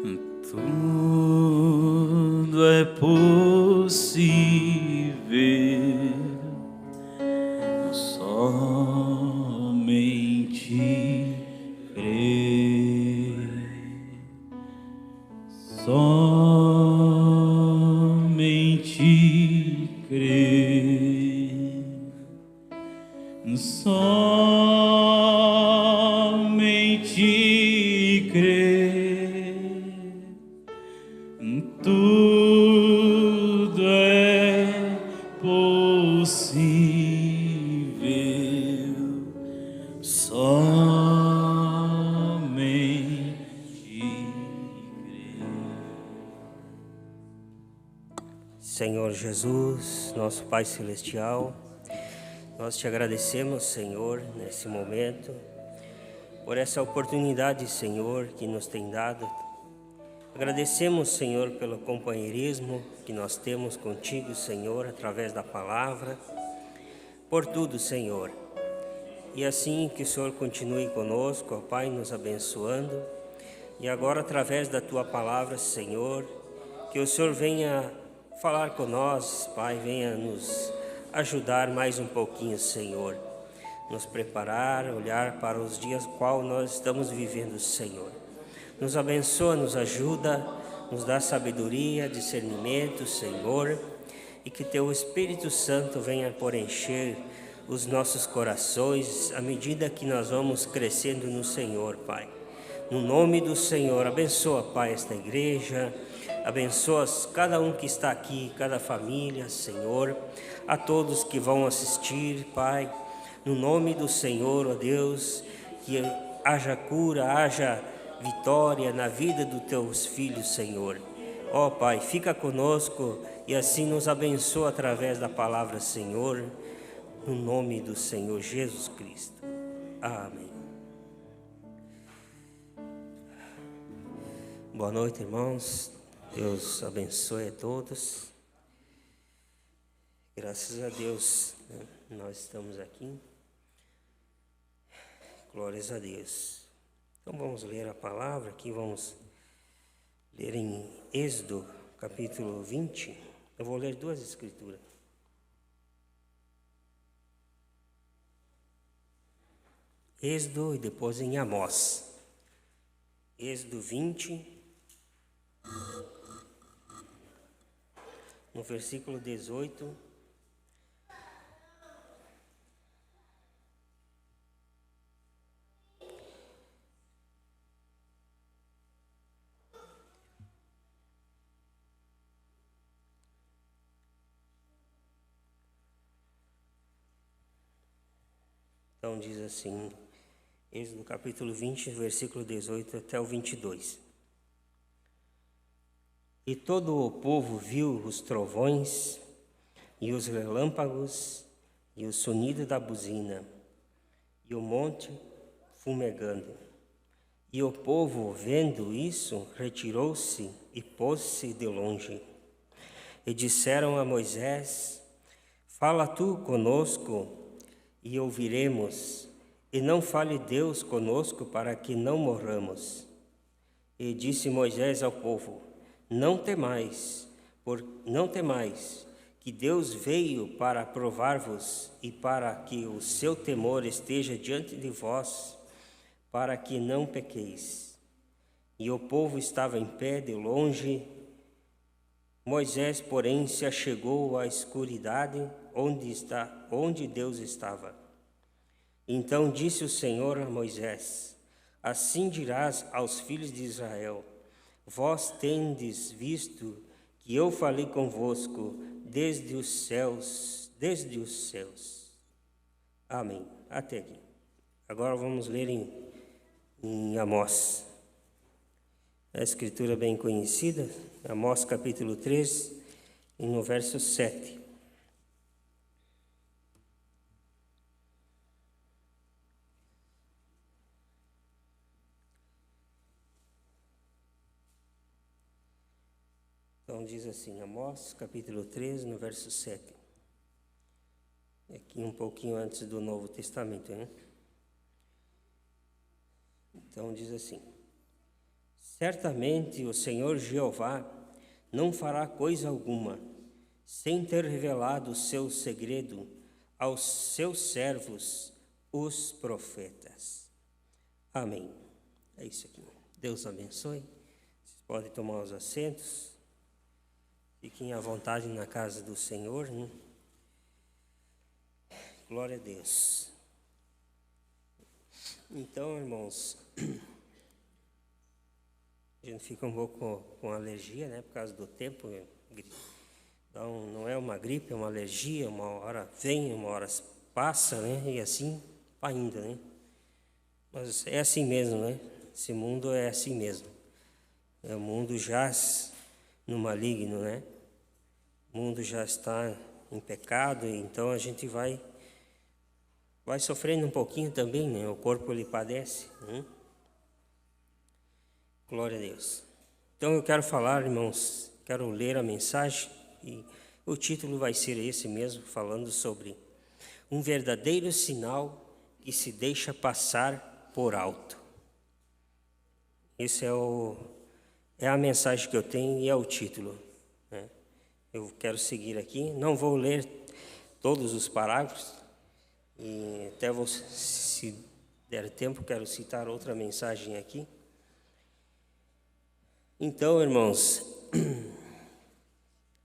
Tudo é possível, somente crer, somente crer, somente crer. Tudo é possível, somente crer. Senhor Jesus, nosso Pai Celestial, nós te agradecemos, Senhor, nesse momento, por essa oportunidade, Senhor, que nos tem dado. Agradecemos, Senhor, pelo companheirismo que nós temos contigo, Senhor, através da palavra, por tudo, Senhor. E assim que o Senhor continue conosco, ó Pai, nos abençoando. E agora, através da Tua palavra, Senhor, que o Senhor venha falar com nós, Pai, venha nos ajudar mais um pouquinho, Senhor. Nos preparar, olhar para os dias qual nós estamos vivendo, Senhor. Nos abençoa, nos ajuda, nos dá sabedoria, discernimento, Senhor, e que Teu Espírito Santo venha por encher os nossos corações à medida que nós vamos crescendo no Senhor, Pai. No nome do Senhor, abençoa, Pai, esta igreja, abençoa cada um que está aqui, cada família, Senhor, a todos que vão assistir, Pai, no nome do Senhor, ó Deus, que haja cura, haja vitória na vida dos Teus filhos, Senhor. Ó Pai, fica conosco e assim nos abençoa através da palavra, Senhor, no nome do Senhor Jesus Cristo. Amém. Boa noite, irmãos. Deus abençoe a todos. Graças a Deus, nós estamos aqui. Glórias a Deus. Então vamos ler a palavra aqui, vamos ler em Êxodo, capítulo 20. Eu vou ler duas escrituras. Êxodo e depois em Amós. Êxodo 20, no versículo 18. Então diz assim, Êxodo capítulo 20, versículo 18 até o 22. E todo o povo viu os trovões, e os relâmpagos, e o sonido da buzina, e o monte fumegando. E o povo, vendo isso, retirou-se e pôs-se de longe. E disseram a Moisés, fala tu conosco, e ouviremos, e não fale Deus conosco para que não morramos. E disse Moisés ao povo, não temais, que Deus veio para provar-vos e para que o seu temor esteja diante de vós, para que não pequeis. E o povo estava em pé de longe. Moisés, porém, se achegou à escuridade onde Deus estava. Então disse o Senhor a Moisés, assim dirás aos filhos de Israel, vós tendes visto que eu falei convosco desde os céus. Amém. Até aqui. Agora vamos ler em Amós. A escritura bem conhecida, Amós capítulo 3, e no verso 7. Então diz assim, Amós capítulo 3, no verso 7. Aqui um pouquinho antes do Novo Testamento, né? Então diz assim, Certamente o Senhor Jeová não fará coisa alguma, sem ter revelado o seu segredo aos seus servos, os profetas. Amém. É isso aqui. Deus abençoe. Vocês podem tomar os assentos. Fiquem à vontade na casa do Senhor, né? Glória a Deus. Então, irmãos, a gente fica um pouco com alergia, né? Por causa do tempo. Então, não é uma gripe, é uma alergia. Uma hora vem, uma hora passa, né? E assim vai indo, né? Mas é assim mesmo, né? Esse mundo é assim mesmo. O mundo jaz no maligno, né? O mundo já está em pecado, então a gente vai sofrendo um pouquinho também, né? O corpo ele padece, né? Glória a Deus. Então eu quero falar, irmãos, quero ler a mensagem e o título vai ser esse mesmo, falando sobre um verdadeiro sinal que se deixa passar por alto. Esse é a mensagem que eu tenho e é o título, né? Eu quero seguir aqui, não vou ler todos os parágrafos, e até se der tempo, quero citar outra mensagem aqui. Então, irmãos,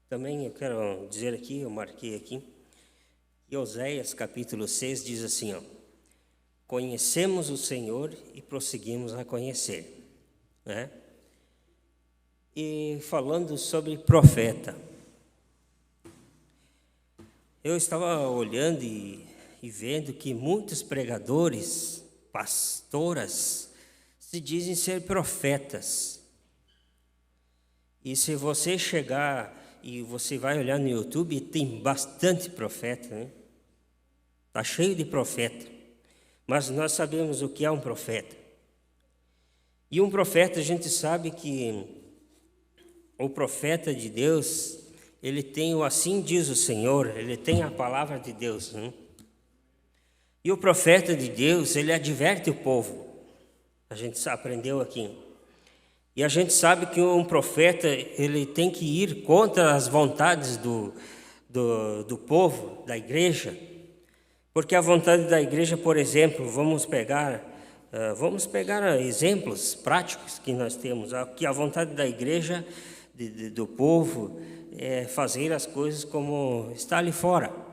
também eu quero dizer aqui, eu marquei aqui, que Oséias capítulo 6 diz assim, ó: conhecemos o Senhor e prosseguimos a conhecer, né? E falando sobre profeta, eu estava olhando e vendo que muitos pregadores, pastoras, se dizem ser profetas. E se você chegar e você vai olhar no YouTube, tem bastante profeta, né? Está cheio de profeta. Mas nós sabemos o que é um profeta. E um profeta, a gente sabe que o profeta de Deus, ele tem o assim diz o Senhor, ele tem a palavra de Deus, né? E o profeta de Deus, ele adverte o povo. A gente aprendeu aqui. E a gente sabe que um profeta, ele tem que ir contra as vontades do povo, da igreja. Porque a vontade da igreja, por exemplo, vamos pegar exemplos práticos que nós temos. Que a vontade da igreja, do povo, é fazer as coisas como está ali fora.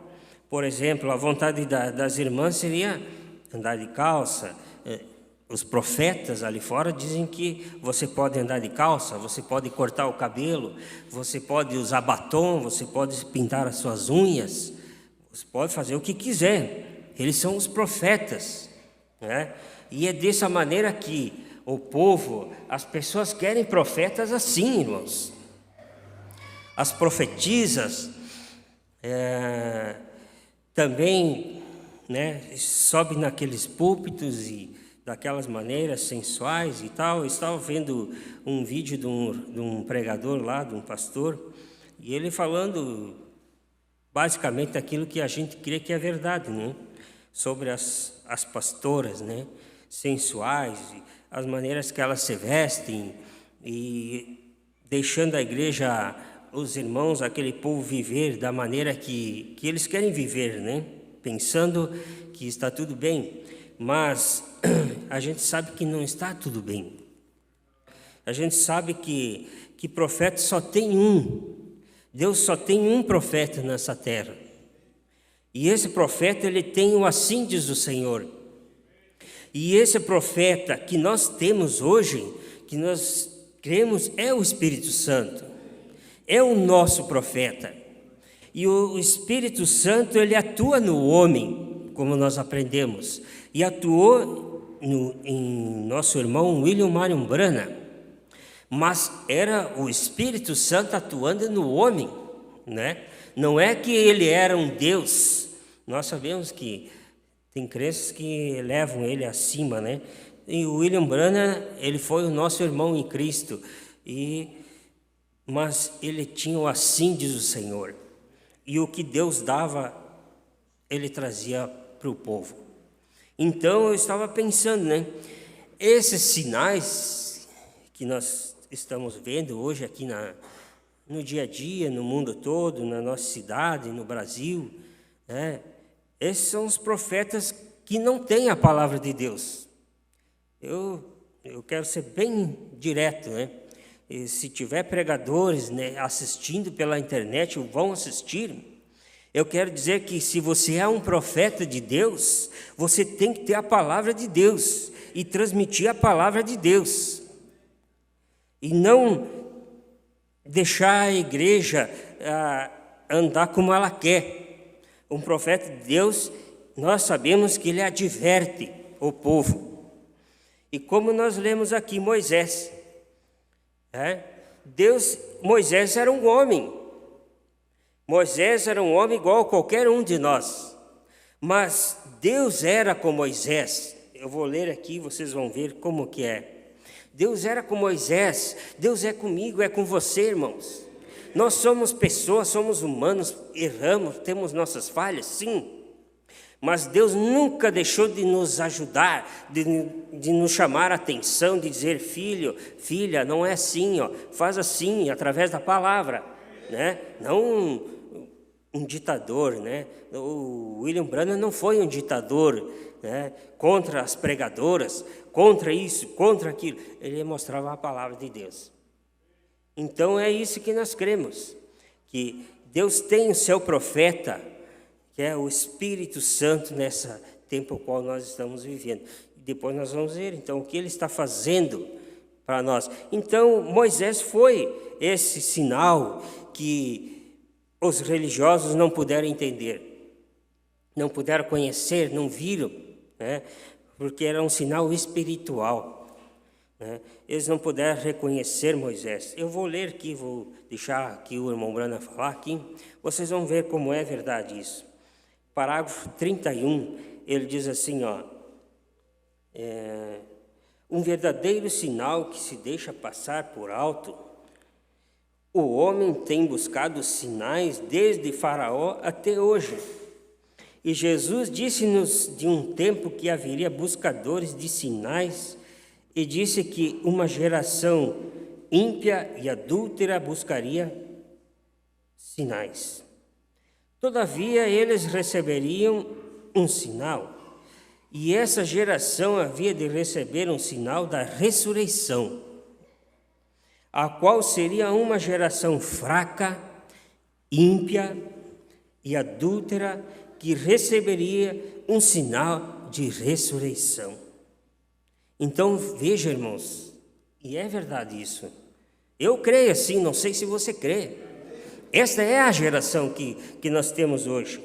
Por exemplo, a vontade das irmãs seria andar de calça. Os profetas ali fora dizem que você pode andar de calça, você pode cortar o cabelo, você pode usar batom, você pode pintar as suas unhas, você pode fazer o que quiser. Eles são os profetas, né? E é dessa maneira que o povo, as pessoas querem profetas assim, irmãos. As profetisas também, né, sobem naqueles púlpitos e daquelas maneiras sensuais e tal. Eu estava vendo um vídeo de um pregador lá, de um pastor, e ele falando basicamente daquilo que a gente crê que é verdade, né? Sobre as pastoras, né? Sensuais, as maneiras que elas se vestem e deixando a igreja, os irmãos, aquele povo viver da maneira que eles querem viver, né? Pensando que está tudo bem, mas a gente sabe que não está tudo bem. A gente sabe que profeta só tem um. Deus só tem um profeta nessa terra. E esse profeta, ele tem o assim diz o Senhor. E esse profeta que nós temos hoje, que nós cremos, é o Espírito Santo. É o nosso profeta. E o Espírito Santo, ele atua no homem, como nós aprendemos. E atuou em nosso irmão William Marion Branham. Mas era o Espírito Santo atuando no homem, né? Não é que ele era um Deus. Nós sabemos que tem crenças que levam ele acima, né? E o William Branham, ele foi o nosso irmão em Cristo. Mas ele tinha o assim diz o Senhor. E o que Deus dava, ele trazia para o povo. Então eu estava pensando, né? Esses sinais que nós estamos vendo hoje aqui no dia a dia, no mundo todo, na nossa cidade, no Brasil, né? Esses são os profetas que não têm a palavra de Deus. Eu quero ser bem direto, né? E se tiver pregadores, né, assistindo pela internet, vão assistir. Eu quero dizer que se você é um profeta de Deus, você tem que ter a palavra de Deus e transmitir a palavra de Deus. E não deixar a igreja andar como ela quer. Um profeta de Deus, nós sabemos que ele adverte o povo. E como nós lemos aqui Moisés, Moisés era um homem. Moisés era um homem igual a qualquer um de nós. Mas Deus era com Moisés. Eu vou ler aqui, vocês vão ver como que é. Deus era com Moisés, Deus é comigo, é com você, irmãos. Nós somos pessoas, somos humanos, erramos, temos nossas falhas, sim. Mas Deus nunca deixou de nos ajudar, de nos chamar a atenção, de dizer, filho, filha, não é assim, ó, faz assim, através da palavra, né? Não um ditador, né? O William Branham não foi um ditador, né? Contra as pregadoras, contra isso, contra aquilo. Ele mostrava a palavra de Deus. Então é isso que nós cremos, que Deus tem o seu profeta, que é o Espírito Santo nesse tempo no qual nós estamos vivendo. E depois nós vamos ver, então, o que ele está fazendo para nós. Então, Moisés foi esse sinal que os religiosos não puderam entender, não puderam conhecer, não viram, né? Porque era um sinal espiritual, né? Eles não puderam reconhecer Moisés. Eu vou ler aqui, vou deixar aqui o irmão Brana falar aqui, vocês vão ver como é verdade isso. Parágrafo 31, ele diz assim, ó, um verdadeiro sinal que se deixa passar por alto. O homem tem buscado sinais desde Faraó até hoje. E Jesus disse-nos de um tempo que haveria buscadores de sinais e disse que uma geração ímpia e adúltera buscaria sinais. Todavia, eles receberiam um sinal, e essa geração havia de receber um sinal da ressurreição, a qual seria uma geração fraca, ímpia e adúltera, que receberia um sinal de ressurreição. Então, veja, irmãos, e é verdade isso. Eu creio assim, não sei se você crê. Esta é a geração que nós temos hoje,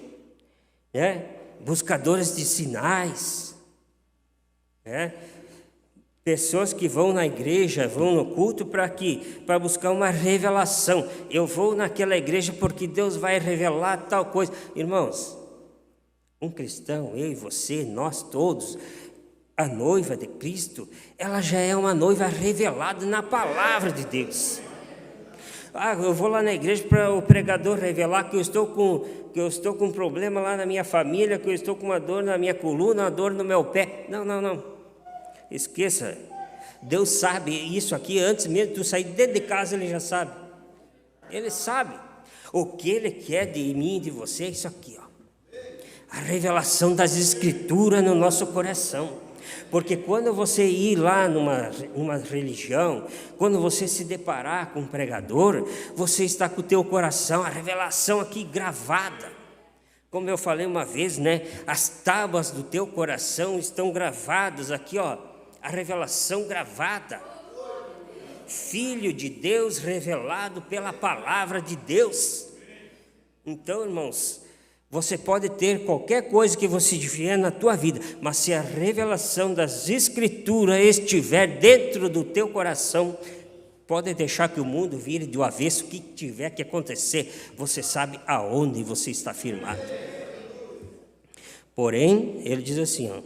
né? Buscadores de sinais, né? Pessoas que vão na igreja, vão no culto para buscar uma revelação. Eu vou naquela igreja porque Deus vai revelar tal coisa. Irmãos, um cristão, eu e você, nós todos, a noiva de Cristo, ela já é uma noiva revelada na palavra de Deus. Eu vou lá na igreja para o pregador revelar que eu estou com um problema lá na minha família, que eu estou com uma dor na minha coluna, uma dor no meu pé. Não. Esqueça. Deus sabe isso aqui antes mesmo de tu sair dentro de casa, Ele já sabe. Ele sabe. O que Ele quer de mim e de você é isso aqui, ó. A revelação das Escrituras no nosso coração. Porque quando você ir lá numa religião, quando você se deparar com um pregador, você está com o teu coração, a revelação aqui gravada. Como eu falei uma vez, né? As tábuas do teu coração estão gravadas aqui, ó. A revelação gravada. Filho de Deus revelado pela palavra de Deus. Então, irmãos, você pode ter qualquer coisa que você vier na tua vida, mas se a revelação das Escrituras estiver dentro do teu coração, pode deixar que o mundo vire do avesso, o que tiver que acontecer, você sabe aonde você está firmado. Porém, ele diz assim, ó,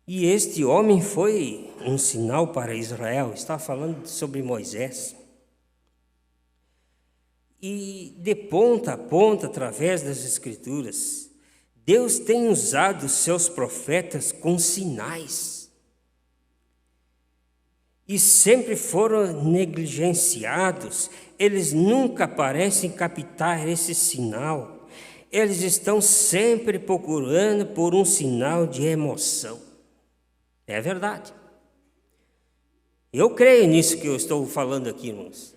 e este homem foi um sinal para Israel, está falando sobre Moisés. E de ponta a ponta, através das Escrituras, Deus tem usado os seus profetas com sinais. e sempre foram negligenciados. Eles nunca parecem captar esse sinal. Eles estão sempre procurando por um sinal de emoção. É verdade. Eu creio nisso que eu estou falando aqui, irmãos.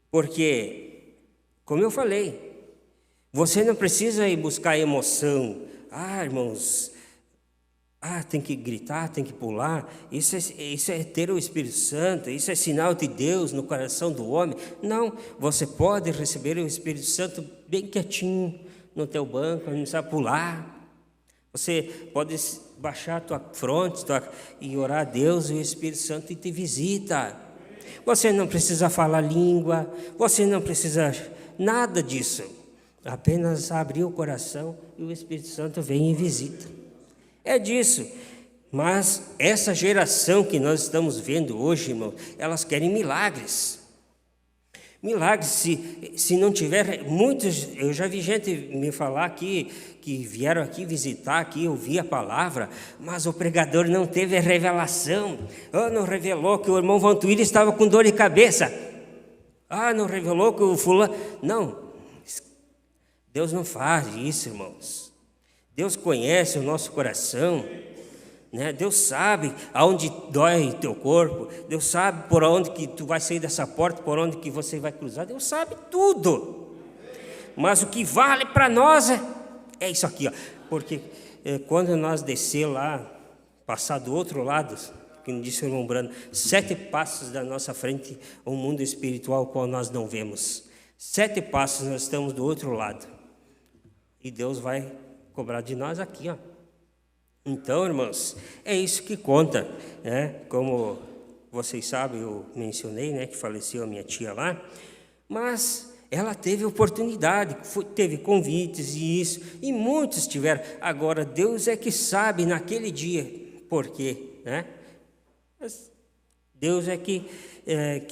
Porque, como eu falei, você não precisa ir buscar emoção. Irmãos, tem que gritar, tem que pular. Isso é ter o Espírito Santo, isso é sinal de Deus no coração do homem. Não, você pode receber o Espírito Santo bem quietinho no teu banco, não precisa pular. Você pode baixar a tua fronte e orar a Deus e o Espírito Santo te visita. Você não precisa falar língua, você não precisa nada disso. Apenas abrir o coração e o Espírito Santo vem e visita. É disso. Mas essa geração que nós estamos vendo hoje, irmão, elas querem milagres. Milagres, se não tiver, muitos, eu já vi gente me falar aqui, que vieram aqui visitar, aqui ouvir a palavra, mas o pregador não teve a revelação. Não revelou que o irmão Vantuíri estava com dor de cabeça. Não revelou que o fulano... Não, Deus não faz isso, irmãos. Deus conhece o nosso coração. Né? Deus sabe aonde dói o teu corpo, Deus sabe por onde que tu vai sair dessa porta, por onde que você vai cruzar, Deus sabe tudo. Mas o que vale para nós é isso aqui, porque quando nós descer lá, passar do outro lado, como disse o irmão Brando, 7 passos da nossa frente, um mundo espiritual qual nós não vemos. 7 passos nós estamos do outro lado, e Deus vai cobrar de nós aqui, Então, irmãos, é isso que conta, né? Como vocês sabem, eu mencionei, né, que faleceu a minha tia lá, mas ela teve oportunidade, teve convites e isso, e muitos tiveram. Agora, Deus é que sabe naquele dia por quê, né? Mas Deus é que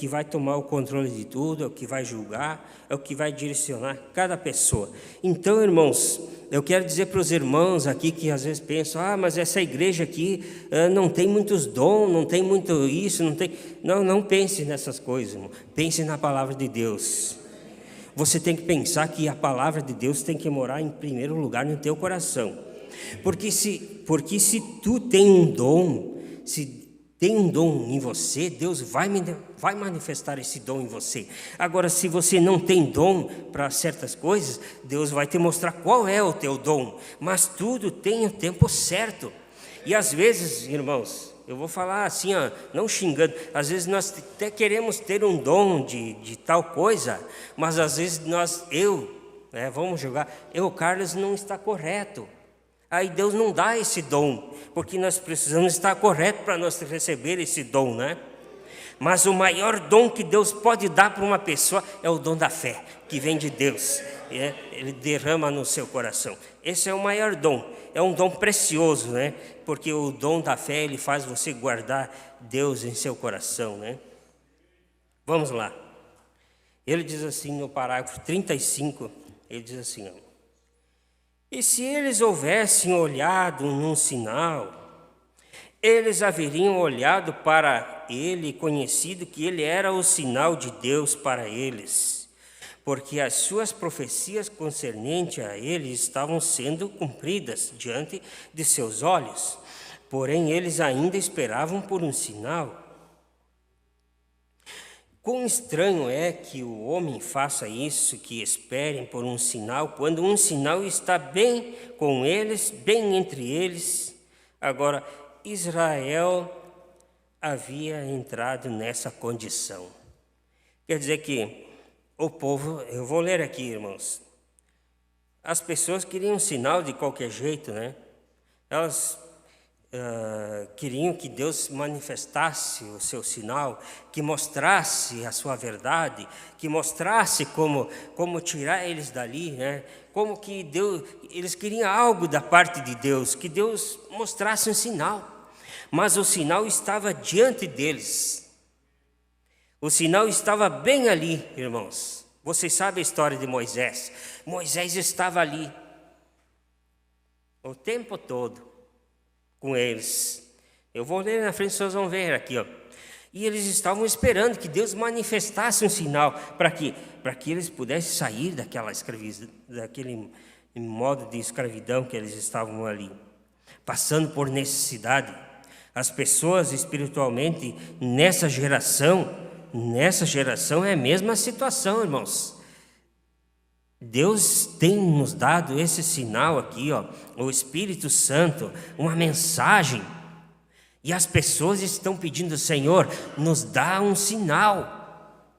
vai tomar o controle de tudo, é o que vai julgar, é o que vai direcionar cada pessoa. Então, irmãos, eu quero dizer para os irmãos aqui que às vezes pensam, mas essa igreja aqui não tem muitos dons, não tem muito isso, não tem... Não pense nessas coisas, irmão. Pense na palavra de Deus. Você tem que pensar que a palavra de Deus tem que morar em primeiro lugar no teu coração. Porque se tu tem um dom, se tem um dom em você, Deus vai manifestar esse dom em você. Agora, se você não tem dom para certas coisas, Deus vai te mostrar qual é o teu dom. Mas tudo tem o tempo certo. E às vezes, irmãos, eu vou falar assim, não xingando, às vezes nós até queremos ter um dom de tal coisa, mas às vezes vamos jogar, Carlos, não está correto. Aí Deus não dá esse dom, porque nós precisamos estar correto para nós receber esse dom, né? Mas o maior dom que Deus pode dar para uma pessoa é o dom da fé, que vem de Deus. Ele derrama no seu coração. Esse é o maior dom, é um dom precioso, né? Porque o dom da fé, ele faz você guardar Deus em seu coração, né? Vamos lá. Ele diz assim no parágrafo 35, ele diz assim, e se eles houvessem olhado num sinal, eles haveriam olhado para ele e conhecido que ele era o sinal de Deus para eles, porque as suas profecias concernentes a ele estavam sendo cumpridas diante de seus olhos, porém eles ainda esperavam por um sinal. Quão estranho é que o homem faça isso, que esperem por um sinal, quando um sinal está bem com eles, bem entre eles. Agora, Israel havia entrado nessa condição. Quer dizer que o povo, eu vou ler aqui, irmãos, as pessoas queriam um sinal de qualquer jeito, né? Elas queriam que Deus manifestasse o seu sinal, que mostrasse a sua verdade, que mostrasse como tirar eles dali, né? Como que Deus, eles queriam algo da parte de Deus, que Deus mostrasse um sinal, mas o sinal estava diante deles, o sinal estava bem ali, irmãos. Vocês sabem a história de Moisés. Moisés estava ali o tempo todo com eles. Eu vou ler na frente, vocês vão ver aqui, ó. E eles estavam esperando que Deus manifestasse um sinal para quê? Para que eles pudessem sair daquela escravidão, daquele modo de escravidão que eles estavam ali, passando por necessidade. As pessoas espiritualmente nessa geração é a mesma situação, irmãos. Deus tem nos dado esse sinal aqui, ó, o Espírito Santo, uma mensagem. E as pessoas estão pedindo, Senhor, nos dá um sinal.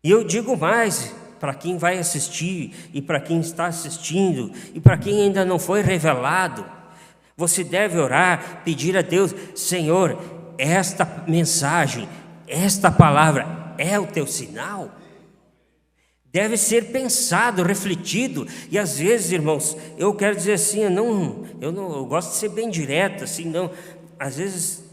E eu digo mais, para quem vai assistir, e para quem está assistindo, e para quem ainda não foi revelado, você deve orar, pedir a Deus, Senhor, esta mensagem, esta palavra é o teu sinal? Deve ser pensado, refletido. E às vezes, irmãos, eu quero dizer assim, eu gosto de ser bem direto, assim, não. Às vezes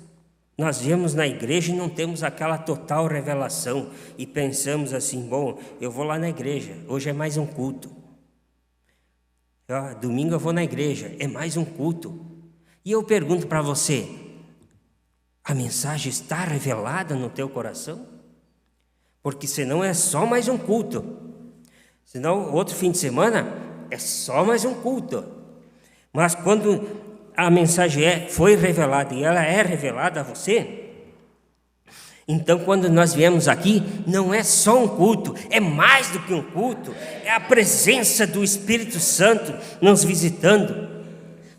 nós viemos na igreja e não temos aquela total revelação e pensamos assim, bom, eu vou lá na igreja, hoje é mais um culto. Domingo eu vou na igreja, é mais um culto. E eu pergunto para você, a mensagem está revelada no teu coração? Porque senão é só mais um culto. Senão outro fim de semana é só mais um culto. Mas quando a mensagem foi revelada e ela é revelada a você, então quando nós viemos aqui, não é só um culto, é mais do que um culto, é a presença do Espírito Santo nos visitando,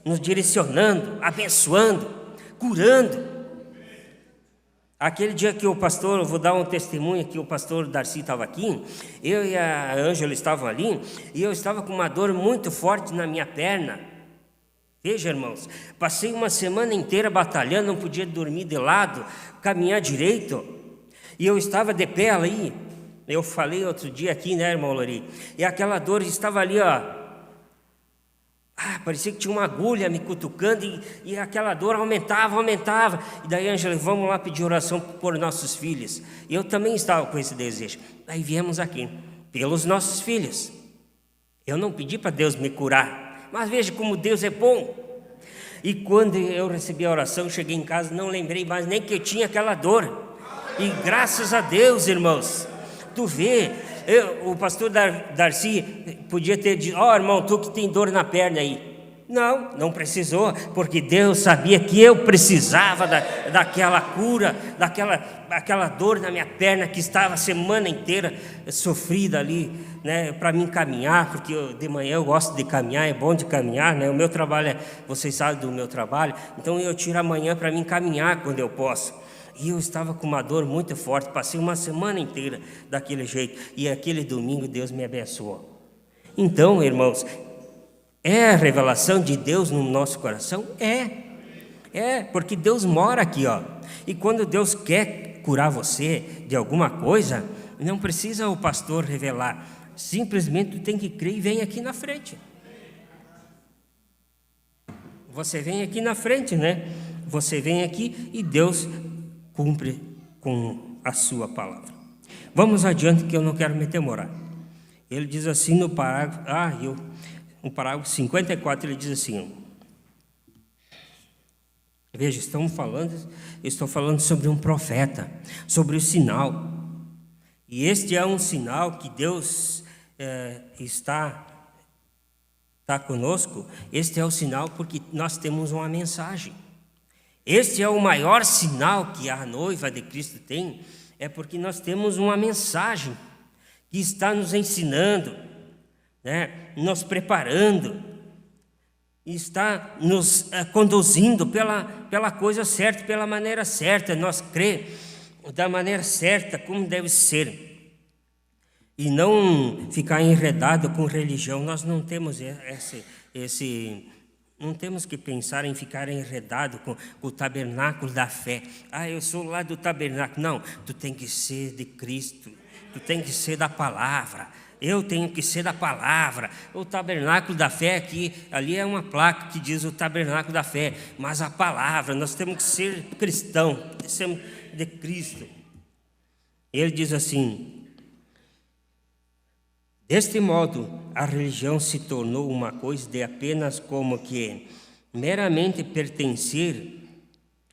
nos direcionando, abençoando, curando. Aquele dia que o pastor, eu vou dar um testemunho que o pastor Darcy estava aqui, eu e a Ângela estavam ali, e eu estava com uma dor muito forte na minha perna. Veja, irmãos, passei uma semana inteira batalhando, não podia dormir de lado, caminhar direito, e eu estava de pé ali. Eu falei outro dia aqui, né, irmão Lori? E aquela dor estava ali, ó. Parecia que tinha uma agulha me cutucando, e aquela dor aumentava. E daí, Ângela, vamos lá pedir oração por nossos filhos. E eu também estava com esse desejo. Daí viemos aqui, pelos nossos filhos. Eu não pedi para Deus me curar, mas veja como Deus é bom. E quando eu recebi a oração, cheguei em casa, não lembrei mais nem que eu tinha aquela dor. E graças a Deus, irmãos, tu vê, o pastor Darcy podia ter dito, irmão, tu que tem dor na perna aí. Não precisou, porque Deus sabia que eu precisava daquela cura, daquela dor na minha perna que estava a semana inteira sofrida ali, né, para mim caminhar, porque de manhã eu gosto de caminhar, é bom de caminhar, né? O meu trabalho vocês sabem do meu trabalho, então eu tiro a manhã para mim caminhar quando eu posso. E eu estava com uma dor muito forte, passei uma semana inteira daquele jeito, e aquele domingo Deus me abençoou. Então, irmãos, é a revelação de Deus no nosso coração? É, porque Deus mora aqui, ó. E quando Deus quer curar você de alguma coisa, não precisa o pastor revelar, simplesmente tu tem que crer e vem aqui na frente. Você vem aqui na frente, né? Você vem aqui e Deus cumpre com a sua palavra. Vamos adiante que eu não quero me demorar. Ele diz assim no parágrafo, no parágrafo 54, ele diz assim, veja, estou falando sobre um profeta, sobre o sinal. E este é um sinal que Deus está conosco. Este é o sinal porque nós temos uma mensagem. Este é o maior sinal que a noiva de Cristo tem, é porque nós temos uma mensagem que está nos ensinando, né, nos preparando, está nos conduzindo pela coisa certa, pela maneira certa, nós crer da maneira certa, como deve ser, e não ficar enredado com religião. Nós não temos não temos que pensar em ficar enredado com o tabernáculo da fé. Eu sou lá do tabernáculo. Não, tu tem que ser de Cristo, tu tem que ser da palavra. Eu tenho que ser da palavra. O tabernáculo da fé aqui, ali é uma placa que diz o tabernáculo da fé, mas a palavra, nós temos que ser cristão, ser de Cristo. Ele diz assim: deste modo, a religião se tornou uma coisa de apenas como que meramente pertencer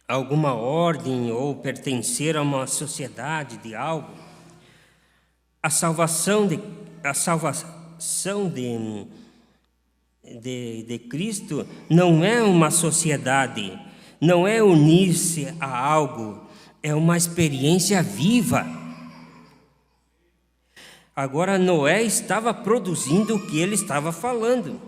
alguma ordem ou pertencer a uma sociedade de algo. A salvação de Cristo não é uma sociedade, não é unir-se a algo, é uma experiência viva. Agora Noé estava produzindo o que ele estava falando.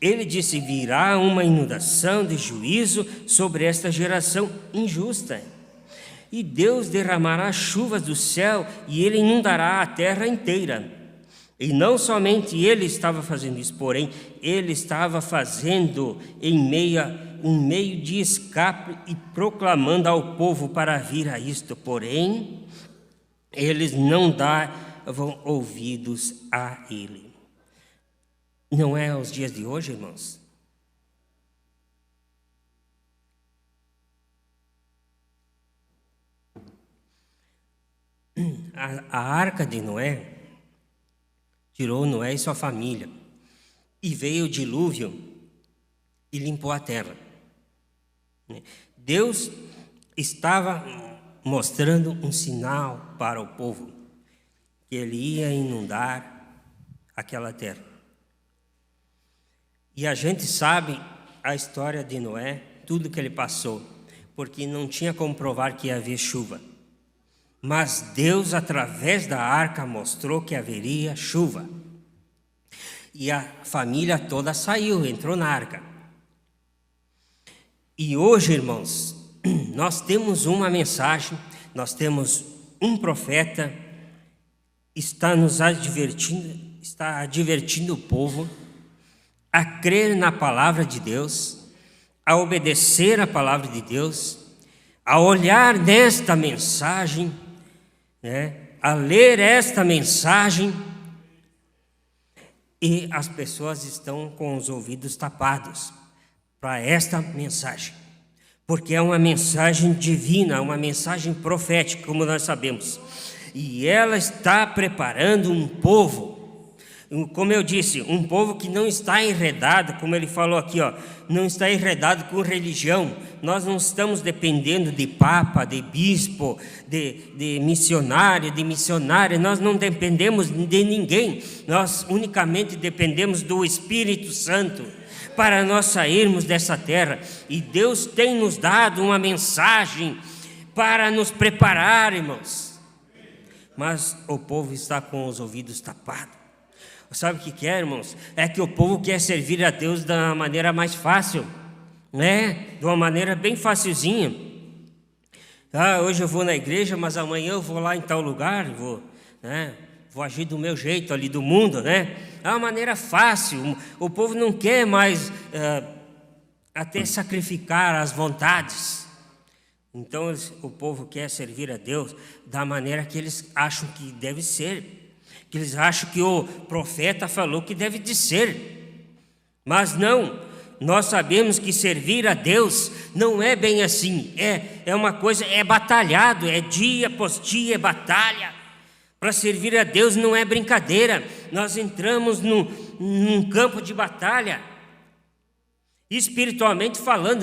Ele disse: virá uma inundação de juízo sobre esta geração injusta. E Deus derramará chuvas do céu e ele inundará a terra inteira. E não somente ele estava fazendo isso, porém, ele estava fazendo um meio de escape e proclamando ao povo para vir a isto. Porém, eles não davam ouvidos a ele. Não é os dias de hoje, irmãos? A arca de Noé tirou Noé e sua família, e veio o dilúvio e limpou a terra. Deus estava mostrando um sinal para o povo, que ele ia inundar aquela terra. E a gente sabe a história de Noé, tudo que ele passou, porque não tinha como provar que ia haver chuva. Mas Deus, através da arca, mostrou que haveria chuva. E a família toda saiu, entrou na arca. E hoje, irmãos, nós temos uma mensagem, nós temos um profeta, está advertindo o povo a crer na palavra de Deus, a obedecer a palavra de Deus, a olhar nesta mensagem, a ler esta mensagem, e as pessoas estão com os ouvidos tapados para esta mensagem, porque é uma mensagem divina, uma mensagem profética, como nós sabemos, e ela está preparando um povo, como eu disse, um povo que não está enredado, como ele falou aqui, não está enredado com religião. Nós não estamos dependendo de papa, de bispo, de missionário, de missionária. Nós não dependemos de ninguém. Nós unicamente dependemos do Espírito Santo para nós sairmos dessa terra. E Deus tem nos dado uma mensagem para nos preparar, irmãos. Mas o povo está com os ouvidos tapados. Sabe o que é, irmãos? É que o povo quer servir a Deus da maneira mais fácil, de uma maneira bem facilzinha. Hoje eu vou na igreja, mas amanhã eu vou lá em tal lugar, vou agir do meu jeito ali do mundo, É uma maneira fácil. O povo não quer mais até sacrificar as vontades. Então o povo quer servir a Deus da maneira que eles acham que deve ser, que eles acham que o profeta falou que deve de ser. Mas não, nós sabemos que servir a Deus não é bem assim, é uma coisa, é batalhado, é dia após dia, é batalha. Para servir a Deus não é brincadeira, nós entramos num campo de batalha, espiritualmente falando.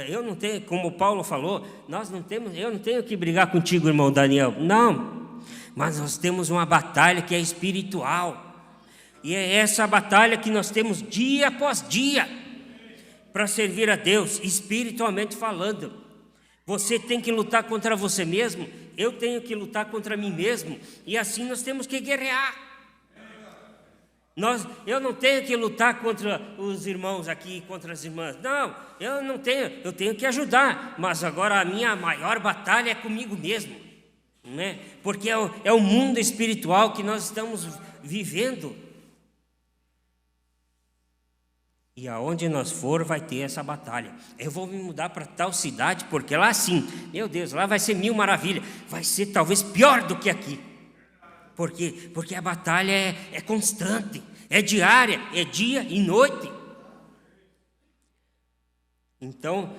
Eu não tenho, como Paulo falou, eu não tenho que brigar contigo, irmão Daniel, não. Mas nós temos uma batalha que é espiritual, e é essa batalha que nós temos dia após dia, para servir a Deus, espiritualmente falando. Você tem que lutar contra você mesmo, eu tenho que lutar contra mim mesmo, e assim nós temos que guerrear. Eu não tenho que lutar contra os irmãos aqui, contra as irmãs, não, eu tenho que ajudar, mas agora a minha maior batalha é comigo mesmo. Porque é o mundo espiritual que nós estamos vivendo. E aonde nós for vai ter essa batalha. Eu vou me mudar para tal cidade, porque lá sim, meu Deus, lá vai ser mil maravilhas. Vai ser talvez pior do que aqui. Porque a batalha é constante, é diária, é dia e noite. Então,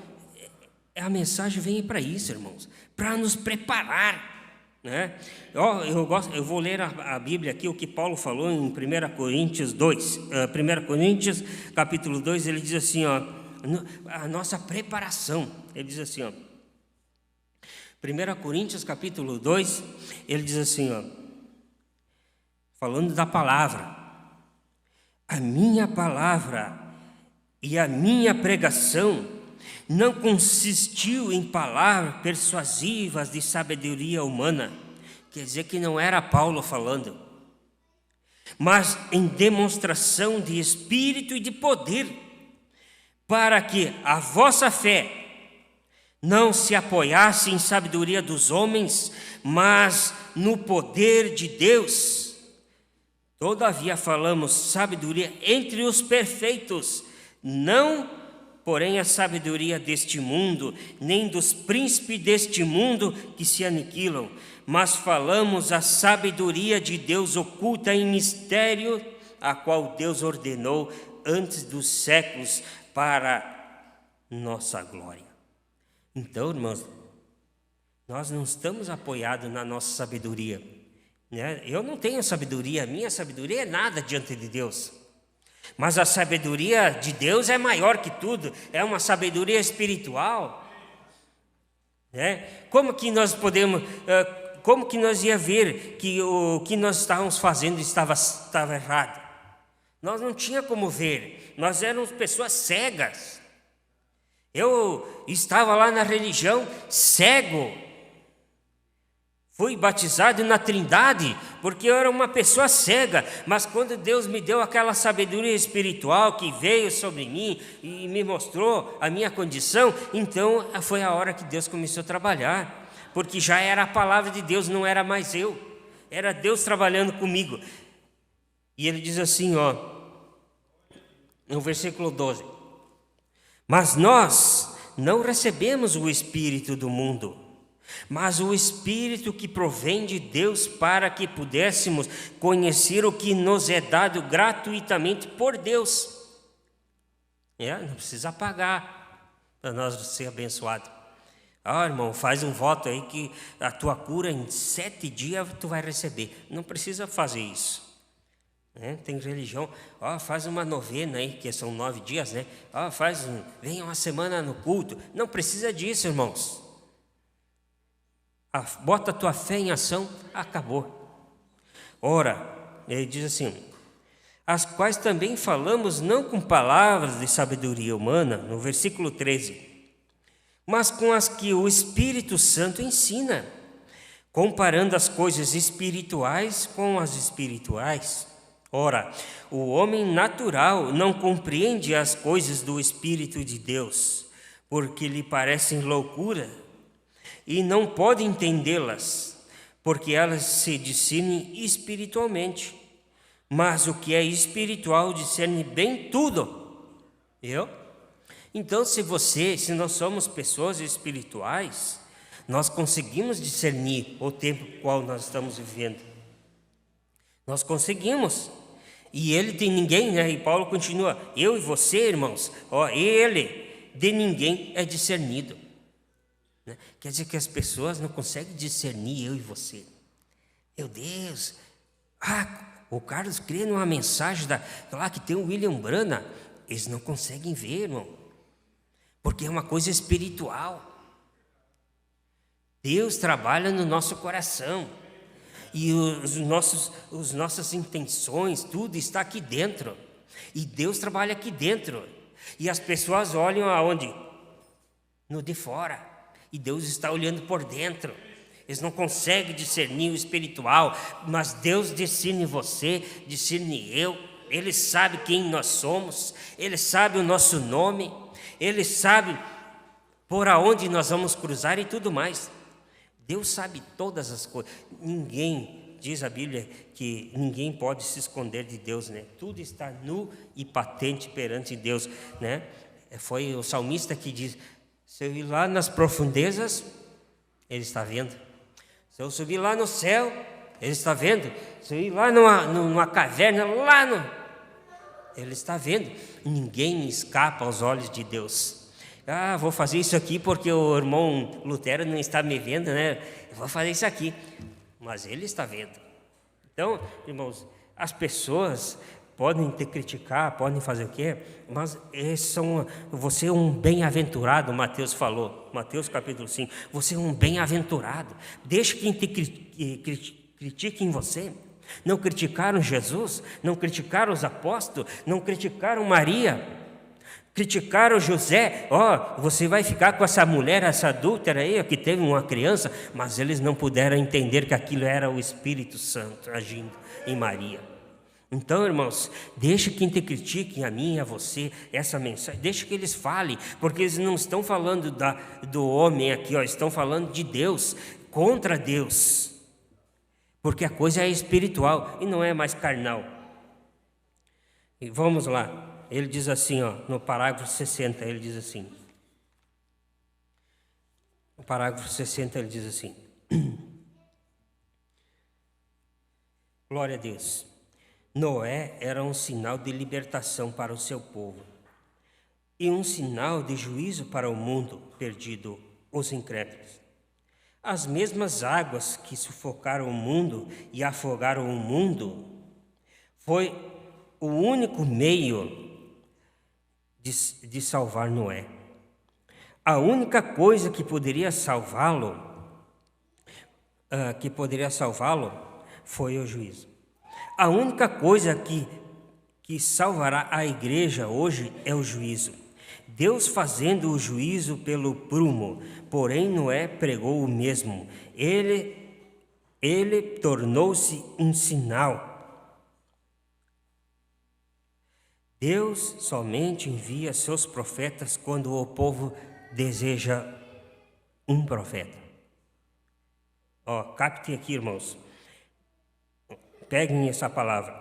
a mensagem vem para isso, irmãos, para nos preparar. Eu vou ler a Bíblia aqui, o que Paulo falou em 1 Coríntios 2. 1 Coríntios, capítulo 2, ele diz assim, a nossa preparação. Ele diz assim, ó, 1 Coríntios capítulo 2, ele diz assim, ó, falando da palavra: a minha palavra e a minha pregação não consistiu em palavras persuasivas de sabedoria humana. Quer dizer que não era Paulo falando, mas em demonstração de espírito e de poder, para que a vossa fé não se apoiasse em sabedoria dos homens, mas no poder de Deus. Todavia falamos sabedoria entre os perfeitos, não, porém, a sabedoria deste mundo, nem dos príncipes deste mundo que se aniquilam, mas falamos a sabedoria de Deus oculta em mistério, a qual Deus ordenou antes dos séculos para nossa glória. Então, irmãos, nós não estamos apoiados na nossa sabedoria, né? Eu não tenho sabedoria, minha sabedoria é nada diante de Deus. Mas a sabedoria de Deus é maior que tudo, é uma sabedoria espiritual, né? Como que nós podemos, como que nós ia ver que o que nós estávamos fazendo estava errado? Nós não tinha como ver, nós éramos pessoas cegas. Eu estava lá na religião cego. Fui batizado na Trindade porque eu era uma pessoa cega, mas quando Deus me deu aquela sabedoria espiritual que veio sobre mim e me mostrou a minha condição, então foi a hora que Deus começou a trabalhar, porque já era a palavra de Deus, não era mais eu, era Deus trabalhando comigo. E ele diz assim, ó, no versículo 12: mas nós não recebemos o Espírito do mundo, mas o Espírito que provém de Deus, para que pudéssemos conhecer o que nos é dado gratuitamente por Deus. Não precisa pagar para nós ser abençoados. Irmão, faz um voto aí que a tua cura em 7 dias tu vai receber. Não precisa fazer isso. Tem religião, faz uma novena aí, que são 9 dias, né? Vem uma semana no culto. Não precisa disso, irmãos. Bota a tua fé em ação, acabou. Ora, ele diz assim: as quais também falamos não com palavras de sabedoria humana, no versículo 13, mas com as que o Espírito Santo ensina, comparando as coisas espirituais com as espirituais. Ora, o homem natural não compreende as coisas do Espírito de Deus, porque lhe parecem loucura, e não pode entendê-las, porque elas se discernem espiritualmente. Mas o que é espiritual discerne bem tudo. Então, se nós somos pessoas espirituais, nós conseguimos discernir o tempo qual nós estamos vivendo. Nós conseguimos. E ele de ninguém, né? E Paulo continua: eu e você, irmãos, ele de ninguém é discernido. Quer dizer que as pessoas não conseguem discernir eu e você. Meu Deus, o Carlos crê numa mensagem lá que tem o William Branham. Eles não conseguem ver, irmão, porque é uma coisa espiritual. Deus trabalha no nosso coração, e as nossas intenções, tudo está aqui dentro, e Deus trabalha aqui dentro, e as pessoas olham aonde? No de fora. E Deus está olhando por dentro. Eles não conseguem discernir o espiritual, mas Deus discerne você, discerne eu. Ele sabe quem nós somos, Ele sabe o nosso nome, Ele sabe por aonde nós vamos cruzar e tudo mais. Deus sabe todas as coisas. Ninguém, diz a Bíblia, que ninguém pode se esconder de Deus, né? Tudo está nu e patente perante Deus, né? Foi o salmista que diz: se eu ir lá nas profundezas, Ele está vendo. Se eu subir lá no céu, Ele está vendo. Se eu ir lá numa caverna, Ele está vendo. Ninguém escapa aos olhos de Deus. Vou fazer isso aqui porque o irmão Lutero não está me vendo, né? Eu vou fazer isso aqui. Mas Ele está vendo. Então, irmãos, as pessoas podem te criticar, podem fazer o quê? Mas você é um bem-aventurado, Mateus falou, Mateus capítulo 5, você é um bem-aventurado. Deixe quem te critique em você. Não criticaram Jesus, não criticaram os apóstolos, não criticaram Maria, criticaram José. Você vai ficar com essa mulher, essa adúltera aí, que teve uma criança, mas eles não puderam entender que aquilo era o Espírito Santo agindo em Maria. Então, irmãos, deixe quem te critique, a mim e a você, essa mensagem, deixe que eles falem, porque eles não estão falando do homem aqui, estão falando de Deus, contra Deus. Porque a coisa é espiritual e não é mais carnal. E vamos lá. Ele diz assim, no parágrafo 60, ele diz assim. No parágrafo 60 ele diz assim. Glória a Deus. Noé era um sinal de libertação para o seu povo e um sinal de juízo para o mundo perdido, os incrédulos. As mesmas águas que sufocaram o mundo e afogaram o mundo foi o único meio de salvar Noé. A única coisa que poderia salvá-lo, foi o juízo. A única coisa que salvará a igreja hoje é o juízo. Deus fazendo o juízo pelo prumo, porém Noé pregou o mesmo. Ele tornou-se um sinal. Deus somente envia seus profetas quando o povo deseja um profeta. Captem aqui, irmãos. Peguem essa palavra.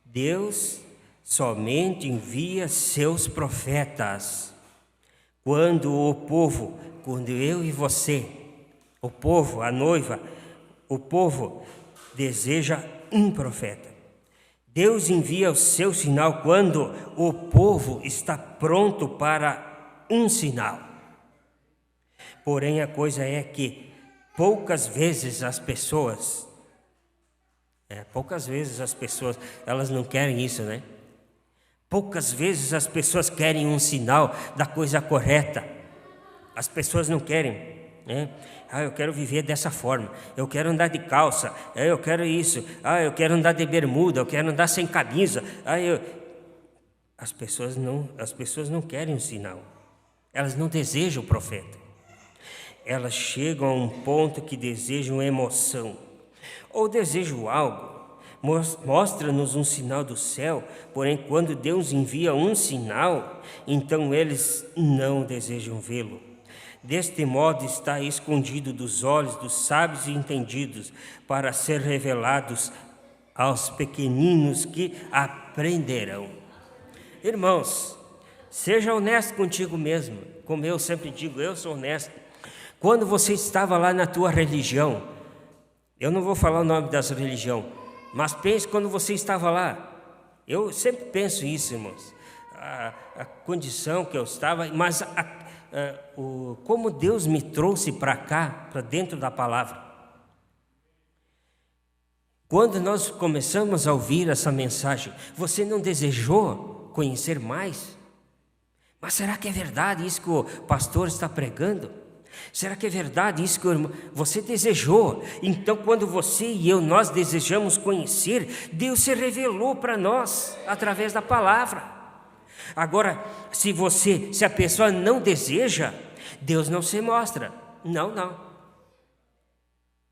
Deus somente envia seus profetas quando eu e você, o povo, a noiva, o povo deseja um profeta. Deus envia o seu sinal quando o povo está pronto para um sinal. Porém, a coisa é que poucas vezes as pessoas, elas não querem isso, né? Poucas vezes as pessoas querem um sinal da coisa correta. As pessoas não querem, né? Eu quero viver dessa forma. Eu quero andar de calça. Eu quero isso. Eu quero andar de bermuda. Eu quero andar sem camisa. As pessoas não querem um sinal. Elas não desejam o profeta. Elas chegam a um ponto que desejam emoção ou desejam algo. Mostra-nos um sinal do céu, porém quando Deus envia um sinal, então eles não desejam vê-lo. Deste modo está escondido dos olhos dos sábios e entendidos, para ser revelados aos pequeninos que aprenderão. Irmãos, seja honesto contigo mesmo, como eu sempre digo, eu sou honesto. Quando você estava lá na tua religião, eu não vou falar o nome dessa religião, mas pense quando você estava lá. Eu sempre penso isso, irmãos. A condição que eu estava, mas como Deus me trouxe para cá, para dentro da palavra. Quando nós começamos a ouvir essa mensagem, você não desejou conhecer mais? Mas será que é verdade isso que o pastor está pregando? Será que é verdade isso que você desejou? Então, quando você e eu, nós desejamos conhecer, Deus se revelou para nós através da palavra. Agora, se a pessoa não deseja, Deus não se mostra. Não.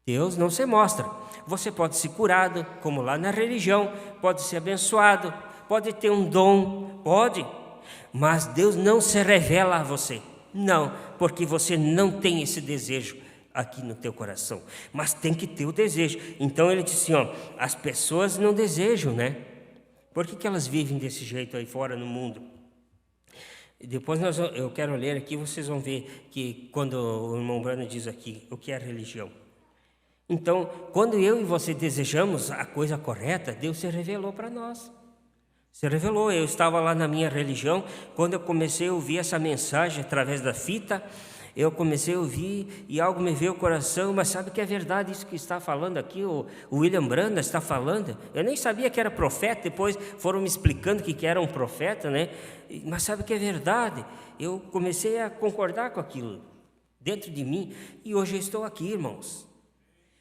Deus não se mostra. Você pode ser curado, como lá na religião, pode ser abençoado, pode ter um dom, pode, mas Deus não se revela a você. Não, porque você não tem esse desejo aqui no teu coração, mas tem que ter o desejo. Então ele disse assim, as pessoas não desejam, né? Por que elas vivem desse jeito aí fora no mundo? Depois eu quero ler aqui, vocês vão ver que quando o irmão Brano diz aqui o que é religião. Então, quando eu e você desejamos a coisa correta, Deus se revelou para nós. Se revelou. Eu estava lá na minha religião, quando eu comecei a ouvir essa mensagem através da fita, eu comecei a ouvir e algo me veio ao coração, mas sabe que é verdade isso que está falando aqui, o William Branham está falando? Eu nem sabia que era profeta, depois foram me explicando que era um profeta, né? Mas sabe que é verdade? Eu comecei a concordar com aquilo dentro de mim e hoje eu estou aqui, irmãos.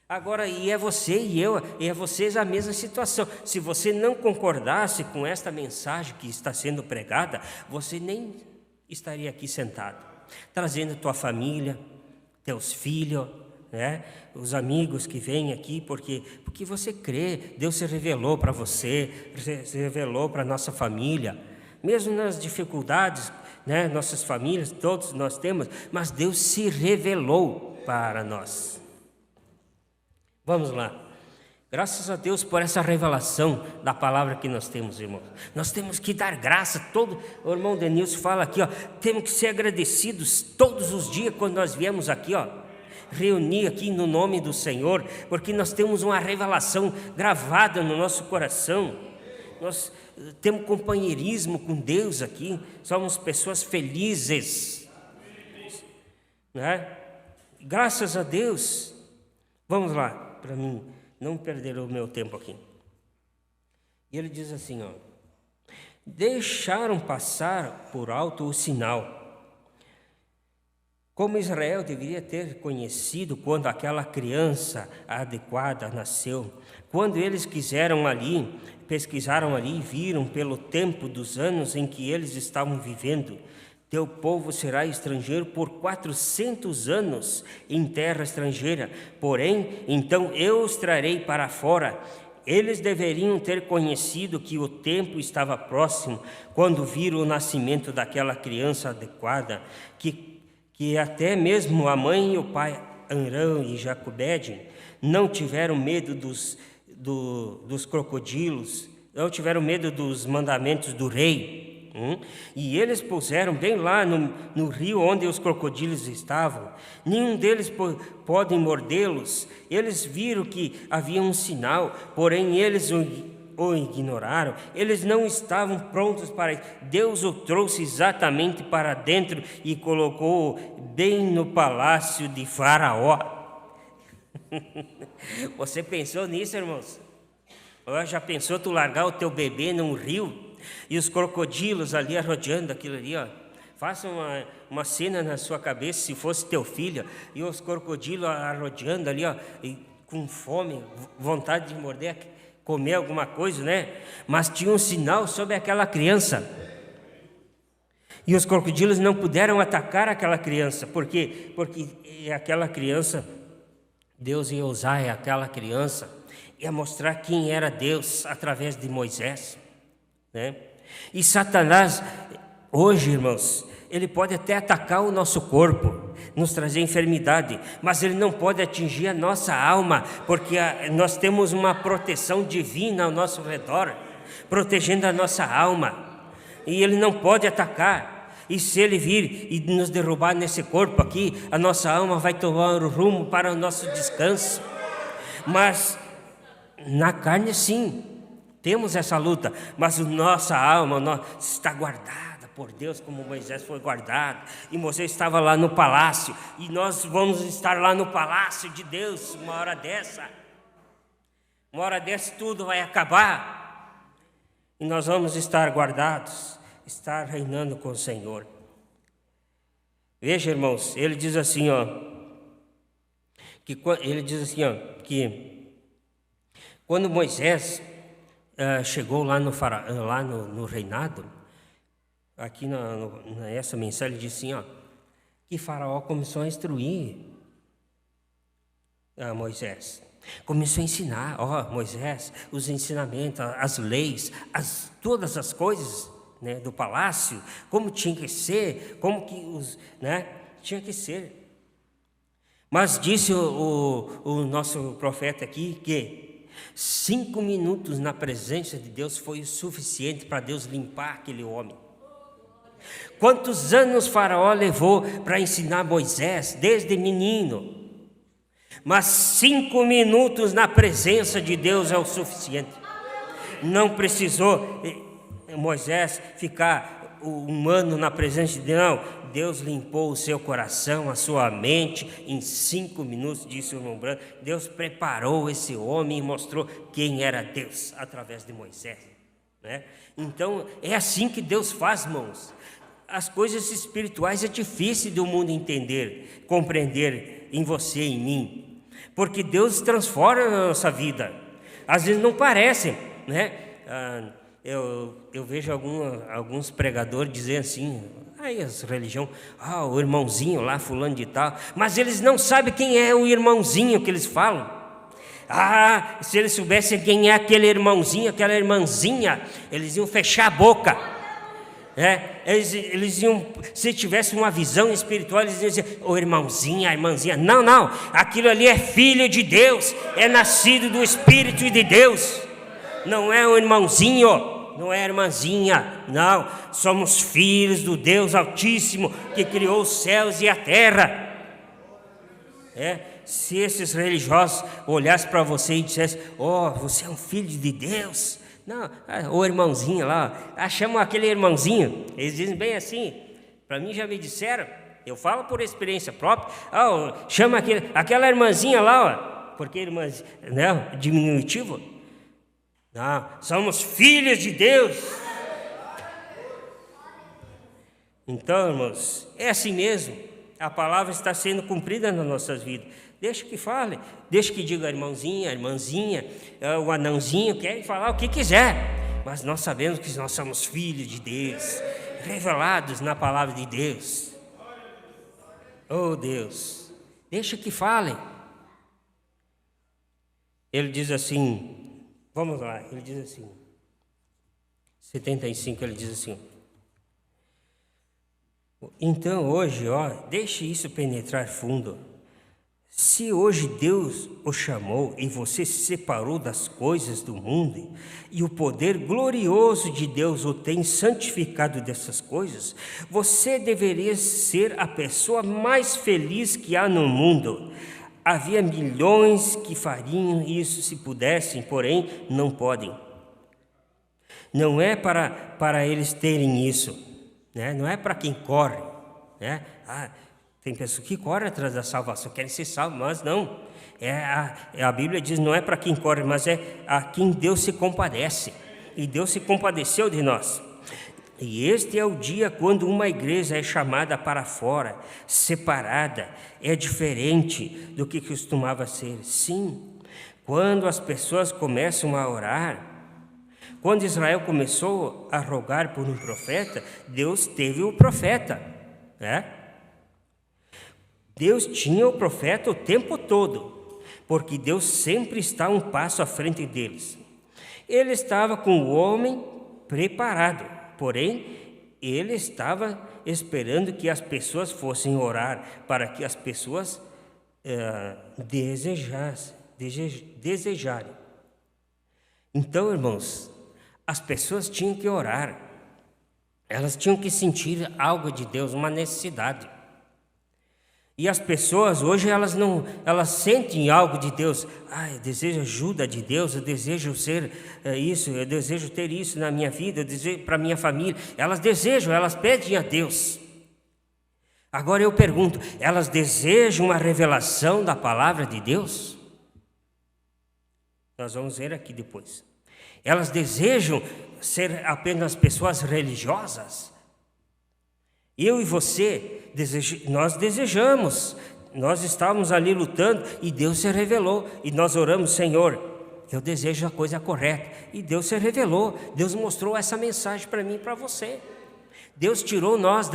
Agora, e é você e eu, e é vocês a mesma situação. Se você não concordasse com esta mensagem que está sendo pregada, você nem estaria aqui sentado, trazendo tua família, teus filhos, né? Os amigos que vêm aqui, porque você crê, Deus se revelou para você, se revelou para a nossa família, mesmo nas dificuldades, né? Nossas famílias, todos nós temos, mas Deus se revelou para nós. Vamos lá. Graças a Deus por essa revelação da palavra que nós temos, irmãos. Nós temos que dar graça. O irmão Denilson fala aqui, ó, temos que ser agradecidos todos os dias quando nós viemos aqui, ó, reunir aqui no nome do Senhor, porque nós temos uma revelação gravada no nosso coração. Nós temos companheirismo com Deus aqui. Somos pessoas felizes, né? Graças a Deus. Vamos lá, para mim não perder o meu tempo aqui. E ele diz assim, ó: deixaram passar por alto o sinal, como Israel deveria ter conhecido quando aquela criança adequada nasceu. Quando eles pesquisaram ali e viram pelo tempo dos anos em que eles estavam vivendo, teu povo será estrangeiro por 400 anos em terra estrangeira. Porém, então eu os trarei para fora. Eles deveriam ter conhecido que o tempo estava próximo, quando viram o nascimento daquela criança adequada, que até mesmo a mãe e o pai, Arão e Jacobede, não tiveram medo dos crocodilos, não tiveram medo dos mandamentos do rei. E eles puseram bem lá no rio onde os crocodilos estavam. Nenhum deles pode mordê-los. Eles viram que havia um sinal, porém eles o ignoraram. Eles não estavam prontos para isso. Deus o trouxe exatamente para dentro e colocou bem no palácio de Faraó. Você pensou nisso, irmãos? Ou já pensou tu largar o teu bebê num rio e os crocodilos ali arrodeando aquilo ali, ó? Faça uma cena na sua cabeça, se fosse teu filho, e os crocodilos arrodeando ali, ó, e com fome, vontade de morder, comer alguma coisa, né? Mas tinha um sinal sobre aquela criança. E os crocodilos não puderam atacar aquela criança, porque aquela criança, Deus ia usar aquela criança, ia mostrar quem era Deus através de Moisés, né? E Satanás, hoje, irmãos, ele pode até atacar o nosso corpo, nos trazer enfermidade, mas ele não pode atingir a nossa alma, porque nós temos uma proteção divina ao nosso redor, protegendo a nossa alma, e ele não pode atacar. E se ele vir e nos derrubar nesse corpo aqui, a nossa alma vai tomar o rumo para o nosso descanso. Mas na carne, sim, temos essa luta, mas a nossa alma está guardada por Deus, como Moisés foi guardado, e Moisés estava lá no palácio, e nós vamos estar lá no palácio de Deus uma hora dessa tudo vai acabar, e nós vamos estar guardados, estar reinando com o Senhor. Veja, irmãos, ele diz assim, ó, que quando Moisés chegou lá no reinado, aqui nessa mensagem ele diz assim, ó, que Faraó começou a instruir a Moisés, começou a ensinar, ó, Moisés, os ensinamentos, as leis, todas as coisas, né, do palácio, como tinha que ser, tinha que ser. Mas disse o nosso profeta aqui que 5 minutos na presença de Deus foi o suficiente para Deus limpar aquele homem. Quantos anos Faraó levou para ensinar Moisés, desde menino? Mas 5 minutos na presença de Deus é o suficiente. Não precisou Moisés ficar o humano na presença de Deus. Não, Deus limpou o seu coração, a sua mente, em 5 minutos, disse o irmão Branco. Deus preparou esse homem e mostrou quem era Deus, através de Moisés, né? Então, é assim que Deus faz, irmãos. As coisas espirituais é difícil do mundo entender, compreender em você e em mim, porque Deus transforma a nossa vida. Às vezes não parecem, né? Eu vejo alguns pregadores dizendo assim, aí as religiões, o irmãozinho lá, fulano de tal, mas eles não sabem quem é o irmãozinho que eles falam. Se eles soubessem quem é aquele irmãozinho, aquela irmãzinha, eles iam fechar a boca. Eles iam, se tivessem uma visão espiritual, eles iam dizer, o irmãozinho, a irmãzinha. Não, aquilo ali é filho de Deus, é nascido do Espírito de Deus. Não é um irmãozinho, não é irmãzinha, não. Somos filhos do Deus Altíssimo, que criou os céus e a terra. Se esses religiosos olhassem para você e dissessem, você é um filho de Deus. Não, o irmãozinho lá, chamam aquele irmãozinho, eles dizem bem assim, para mim já me disseram, eu falo por experiência própria, chama aquela irmãzinha lá, porque irmãzinha, né, diminutivo. Não, somos filhos de Deus. Então, irmãos, é assim mesmo, a palavra está sendo cumprida nas nossas vidas. Deixa que fale, deixa que diga a irmãozinha, a irmãzinha, o anãozinho, quer falar o que quiser, mas nós sabemos que nós somos filhos de Deus, revelados na palavra de Deus. Oh Deus, deixa que falem. Ele diz assim, vamos lá, ele diz assim, 75, ele diz assim, então hoje, deixe isso penetrar fundo. Se hoje Deus o chamou e você se separou das coisas do mundo e o poder glorioso de Deus o tem santificado dessas coisas, você deveria ser a pessoa mais feliz que há no mundo. Havia milhões que fariam isso se pudessem, porém não podem. Não é para eles terem isso, né? Não é para quem corre, né? Tem pessoas que correm atrás da salvação, querem ser salvos, mas não. A Bíblia diz, não é para quem corre, mas é a quem Deus se compadece. E Deus se compadeceu de nós. E este é o dia quando uma igreja é chamada para fora, separada, é diferente do que costumava ser. Sim, quando as pessoas começam a orar, quando Israel começou a rogar por um profeta, Deus teve o profeta, né? Deus tinha o profeta o tempo todo, porque Deus sempre está um passo à frente deles. Ele estava com o homem preparado, porém, ele estava esperando que as pessoas fossem orar, para que as pessoas desejarem. Então, irmãos, as pessoas tinham que orar, elas tinham que sentir algo de Deus, uma necessidade. E as pessoas hoje, elas sentem algo de Deus. Eu desejo ajuda de Deus, eu desejo ser isso, eu desejo ter isso na minha vida, eu desejo para minha família. Elas desejam, elas pedem a Deus. Agora eu pergunto, elas desejam uma revelação da palavra de Deus? Nós vamos ver aqui depois. Elas desejam ser apenas pessoas religiosas? Eu e você, nós desejamos, nós estávamos ali lutando e Deus se revelou. E nós oramos, Senhor, eu desejo a coisa correta. E Deus se revelou, Deus mostrou essa mensagem para mim e para você. Deus tirou nós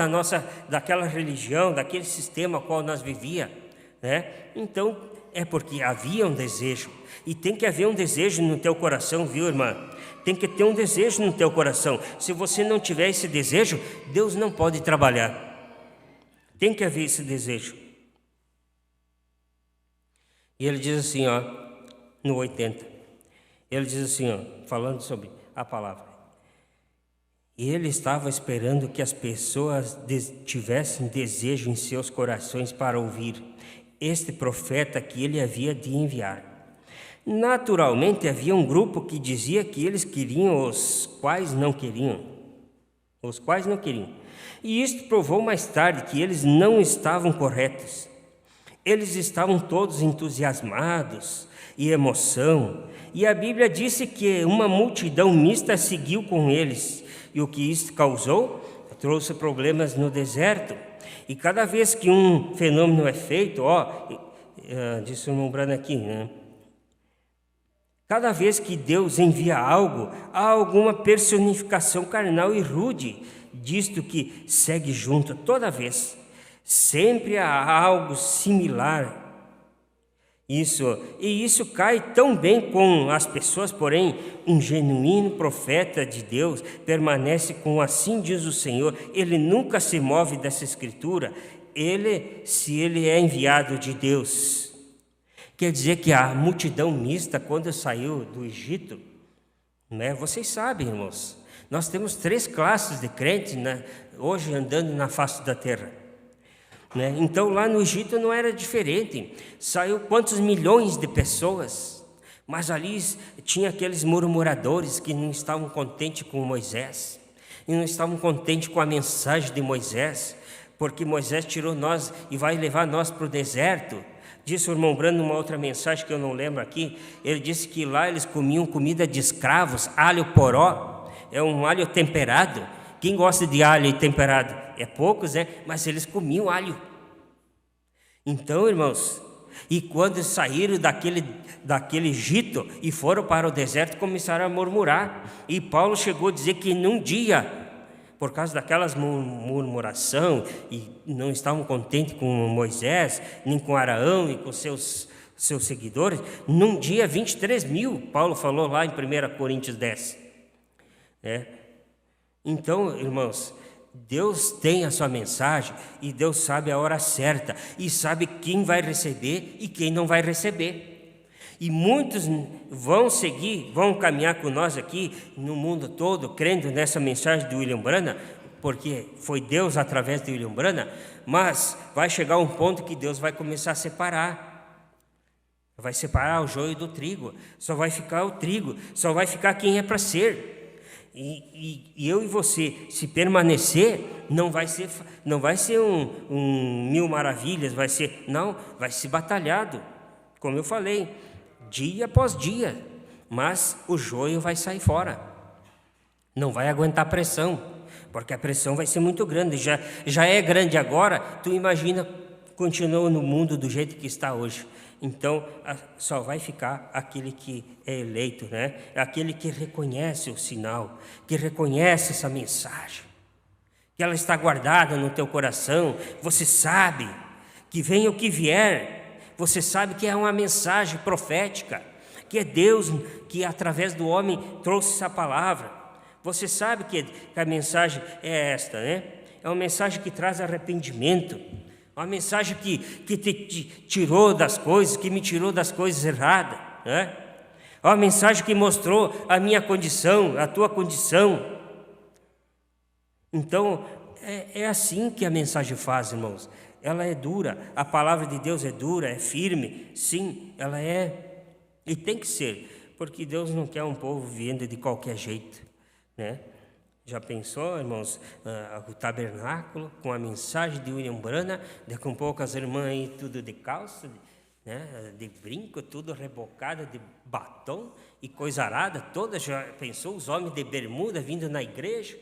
daquela religião, daquele sistema ao qual nós vivíamos, né? Então, é porque havia um desejo. E tem que haver um desejo no teu coração, viu, irmã? Tem que ter um desejo no teu coração. Se você não tiver esse desejo, Deus não pode trabalhar. Tem que haver esse desejo. E ele diz assim, no 80. Ele diz assim, falando sobre a palavra. E ele estava esperando que as pessoas tivessem desejo em seus corações para ouvir este profeta que ele havia de enviar. Naturalmente, havia um grupo que dizia que eles queriam, os quais não queriam. os quais não queriam. E isto provou mais tarde que eles não estavam corretos. Eles estavam todos entusiasmados e emoção, e a Bíblia disse que uma multidão mista seguiu com eles, e o que isso causou? Trouxe problemas no deserto. E cada vez que um fenômeno é feito, disse o irmão Brano aqui, né? Cada vez que Deus envia algo, há alguma personificação carnal e rude disto que segue junto toda vez. Sempre há algo similar. Isso cai tão bem com as pessoas, porém, um genuíno profeta de Deus permanece com assim diz o Senhor, ele nunca se move dessa escritura, se ele é enviado de Deus. Quer dizer que a multidão mista, quando saiu do Egito, né, vocês sabem, irmãos, nós temos 3 classes de crentes, né, hoje andando na face da terra. Né? Então lá no Egito não era diferente, saiu quantos milhões de pessoas, mas ali tinha aqueles murmuradores que não estavam contentes com Moisés, e não estavam contentes com a mensagem de Moisés, porque Moisés tirou nós e vai levar nós para o deserto. Disse o irmão Brando numa outra mensagem que eu não lembro aqui, ele disse que lá eles comiam comida de escravos, alho poró, é um alho temperado. Quem gosta de alho e temperado? É poucos, né? Mas eles comiam alho. Então, irmãos, e quando saíram daquele Egito e foram para o deserto, começaram a murmurar. E Paulo chegou a dizer que num dia, por causa daquelas murmuração, e não estavam contentes com Moisés, nem com Araão e com seus seguidores, num dia 23 mil, Paulo falou lá em 1 Coríntios 10. Então, irmãos, Deus tem a sua mensagem e Deus sabe a hora certa e sabe quem vai receber e quem não vai receber. E muitos vão caminhar com nós aqui no mundo todo, crendo nessa mensagem de William Branham, porque foi Deus através de William Branham, mas vai chegar um ponto que Deus vai começar a separar. Vai separar o joio do trigo, só vai ficar o trigo, só vai ficar quem é para ser. E eu e você, se permanecer, não vai ser um mil maravilhas, vai ser batalhado, como eu falei, dia após dia, mas o joio vai sair fora, não vai aguentar pressão, porque a pressão vai ser muito grande, já é grande agora, tu imagina, continua no mundo do jeito que está hoje. Então, só vai ficar aquele que é eleito, né? Aquele que reconhece o sinal, que reconhece essa mensagem, que ela está guardada no teu coração. Você sabe que venha o que vier, você sabe que é uma mensagem profética, que é Deus que através do homem trouxe essa palavra. Você sabe que a mensagem é esta, né? É uma mensagem que traz arrependimento, uma mensagem que te tirou das coisas, que me tirou das coisas erradas, né? Uma mensagem que mostrou a minha condição, a tua condição. Então, é assim que a mensagem faz, irmãos. Ela é dura, a palavra de Deus é dura, é firme. Sim, ela é, e tem que ser, porque Deus não quer um povo vivendo de qualquer jeito, né? Já pensou, irmãos, o tabernáculo com a mensagem de William Branham, daqui um pouco as irmãs aí tudo de calça, né, de brinco, tudo rebocado de batom e coisa arada toda. Já pensou os homens de bermuda vindo na igreja?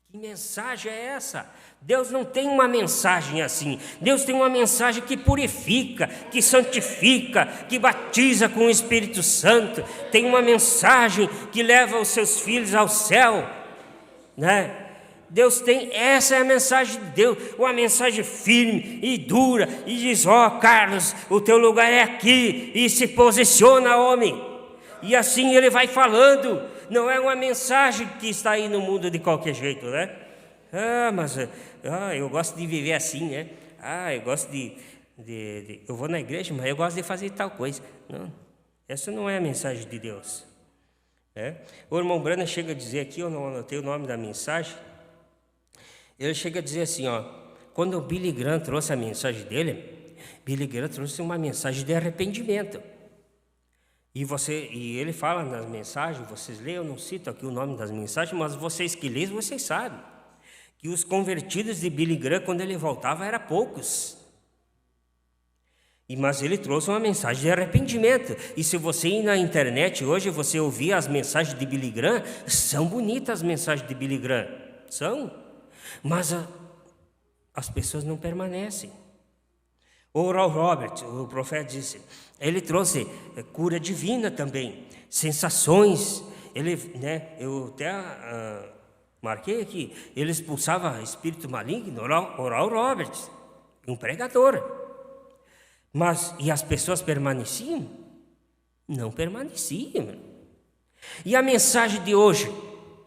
Que mensagem é essa? Deus não tem uma mensagem assim. Deus tem uma mensagem que purifica, que santifica, que batiza com o Espírito Santo. Tem uma mensagem que leva os seus filhos ao céu, né? Deus tem, essa é a mensagem de Deus, uma mensagem firme e dura, e diz, Carlos, o teu lugar é aqui, e se posiciona, homem. E assim ele vai falando, não é uma mensagem que está aí no mundo de qualquer jeito, né? Eu gosto de viver assim, né? Eu gosto eu vou na igreja, mas eu gosto de fazer tal coisa. Não, essa não é a mensagem de Deus. O irmão Branham chega a dizer aqui, eu não anotei o nome da mensagem, ele chega a dizer assim, quando o Billy Graham trouxe a mensagem dele, Billy Graham trouxe uma mensagem de arrependimento. E ele fala nas mensagens, vocês leem, eu não cito aqui o nome das mensagens, mas vocês que leem, vocês sabem, que os convertidos de Billy Graham, quando ele voltava, eram poucos. Mas ele trouxe uma mensagem de arrependimento. E se você ir na internet hoje, você ouvir as mensagens de Billy Graham, são bonitas as mensagens de Billy Graham, são, mas as pessoas não permanecem. O Oral Roberts, o profeta, disse, ele trouxe cura divina também, sensações. Eu até marquei aqui, ele expulsava espírito maligno, Oral Roberts, um pregador. E as pessoas permaneciam? Não permaneciam. E a mensagem de hoje?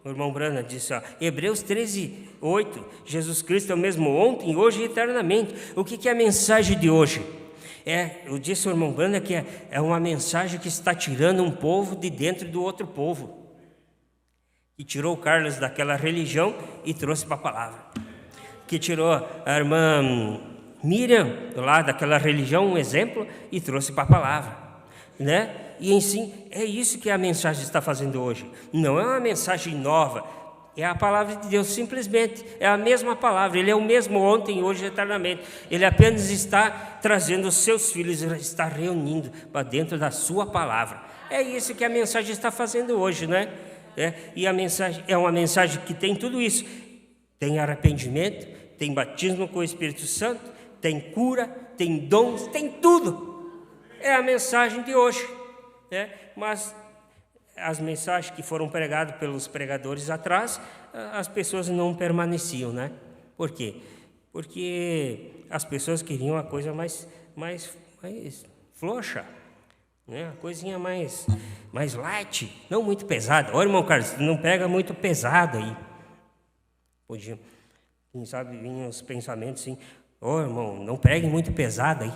O irmão Brana disse, Hebreus 13:8, Jesus Cristo é o mesmo ontem, hoje e eternamente. O que é a mensagem de hoje? Eu disse ao irmão Brana que é uma mensagem que está tirando um povo de dentro do outro povo. E tirou o Carlos daquela religião e trouxe para a palavra. Que tirou a irmã Miriam lá daquela religião, um exemplo, e trouxe para a palavra, né? E em si, é isso que a mensagem está fazendo hoje. Não é uma mensagem nova, é a palavra de Deus, simplesmente. É a mesma palavra, Ele é o mesmo ontem, hoje e eternamente. Ele apenas está trazendo os seus filhos, está reunindo para dentro da sua palavra. É isso que a mensagem está fazendo hoje, né? E a mensagem é uma mensagem que tem tudo isso. Tem arrependimento, tem batismo com o Espírito Santo, tem cura, tem dons, tem tudo. É a mensagem de hoje. Mas as mensagens que foram pregadas pelos pregadores atrás, as pessoas não permaneciam, né? Por quê? Porque as pessoas queriam uma coisa mais floxa, né? Uma coisinha mais light, não muito pesada. Olha, irmão Carlos, não pega muito pesado aí. Podia, quem sabe, vinham os pensamentos assim, irmão, não pregue muito pesado aí.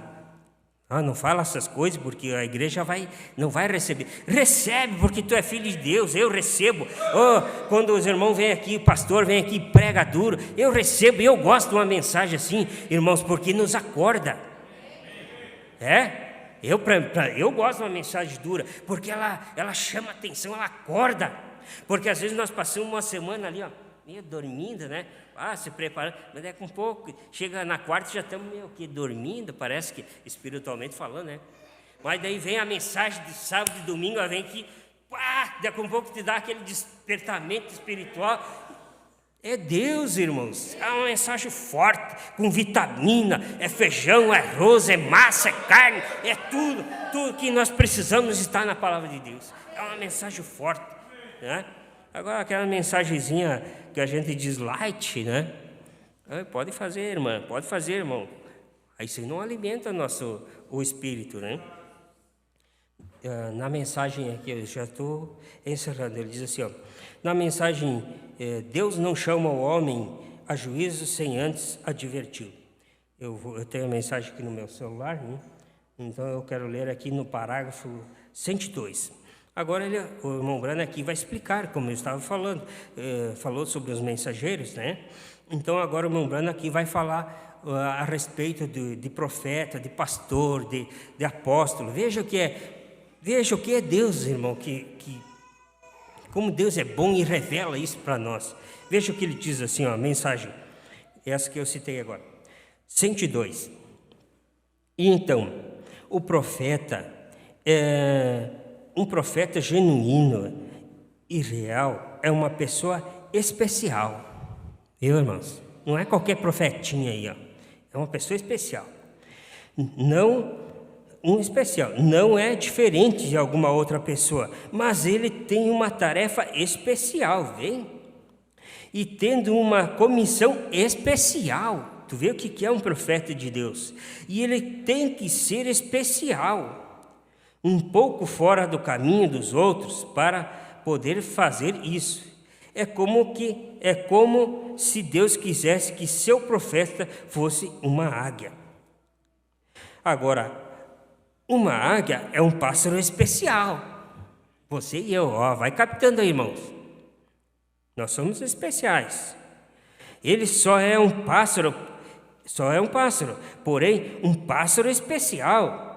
Não fala essas coisas, porque a igreja não vai receber. Recebe, porque tu é filho de Deus, eu recebo. Quando os irmãos vêm aqui, o pastor vem aqui, prega duro, eu recebo, eu gosto de uma mensagem assim, irmãos, porque nos acorda. Eu gosto de uma mensagem dura, porque ela chama atenção, ela acorda. Porque às vezes nós passamos uma semana ali, meio dormindo, né? Se preparando, mas daqui a um pouco, chega na quarta, já estamos meio que dormindo, parece que espiritualmente falando, né? Mas daí vem a mensagem de sábado e domingo, ela vem que, daqui a um pouco te dá aquele despertamento espiritual. É Deus, irmãos, é uma mensagem forte, com vitamina, é feijão, é arroz, é massa, é carne, é tudo que nós precisamos está na palavra de Deus. É uma mensagem forte, né? Agora, aquela mensagenzinha que a gente diz light, né? Pode fazer, irmã, pode fazer, irmão. Aí isso não alimenta o espírito, né? Na mensagem aqui, eu já estou encerrando, ele diz assim, na mensagem, Deus não chama o homem a juízo sem antes adverti-lo. Eu tenho a mensagem aqui no meu celular, né? Então eu quero ler aqui no parágrafo 102. Agora o irmão Brana aqui vai explicar, como eu estava falando, falou sobre os mensageiros, né? Então agora o irmão Brana aqui vai falar a respeito de profeta, de pastor, de apóstolo. Veja o que é Deus, irmão, como Deus é bom e revela isso para nós. Veja o que ele diz assim, a mensagem, essa que eu citei agora. 102. E então, o profeta um profeta genuíno e real é uma pessoa especial. Viu, irmãos? Não é qualquer profetinha aí, é uma pessoa especial. Não é diferente de alguma outra pessoa, mas ele tem uma tarefa especial, vem? E tendo uma comissão especial. Tu vê o que é um profeta de Deus? E ele tem que ser especial, um pouco fora do caminho dos outros para poder fazer isso. É como se Deus quisesse que seu profeta fosse uma águia. Agora, uma águia é um pássaro especial. Você e eu, vai captando aí, irmãos. Nós somos especiais. Ele só é um pássaro, porém um pássaro especial.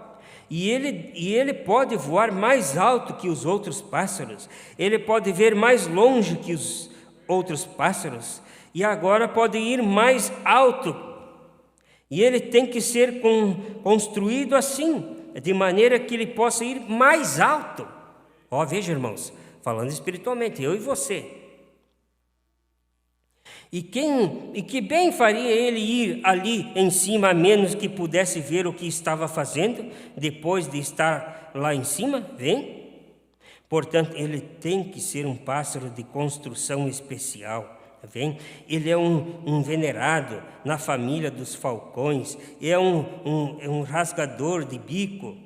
E ele pode voar mais alto que os outros pássaros, ele pode ver mais longe que os outros pássaros, e agora pode ir mais alto. E ele tem que ser construído assim, de maneira que ele possa ir mais alto. Veja, irmãos, falando espiritualmente, eu e você. E que bem faria ele ir ali em cima, a menos que pudesse ver o que estava fazendo, depois de estar lá em cima? Vem? Portanto, ele tem que ser um pássaro de construção especial. Vem? Ele é um venerado na família dos falcões, é um rasgador de bico,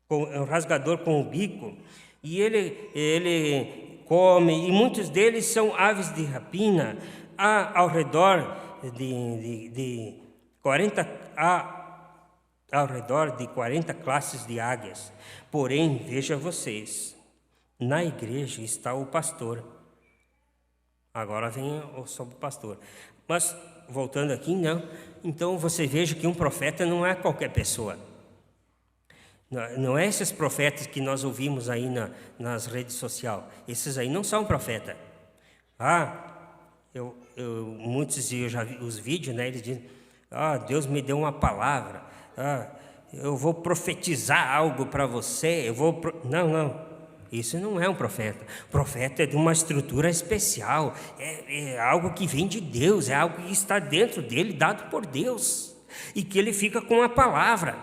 um rasgador com o bico, e ele come, e muitos deles são aves de rapina. Há ao redor de 40 classes de águias. Porém, veja vocês, na igreja está o pastor. Agora vem sobre o pastor. Mas, voltando aqui, não. Então, você veja que um profeta não é qualquer pessoa. Não é esses profetas que nós ouvimos aí nas redes sociais. Esses aí não são profetas. Muitos, eu já vi os vídeos, né? Eles dizem, Deus me deu uma palavra. Eu vou profetizar algo para você. Não. Isso não é um profeta. O profeta é de uma estrutura especial. É algo que vem de Deus. É algo que está dentro dele, dado por Deus. E que ele fica com a palavra.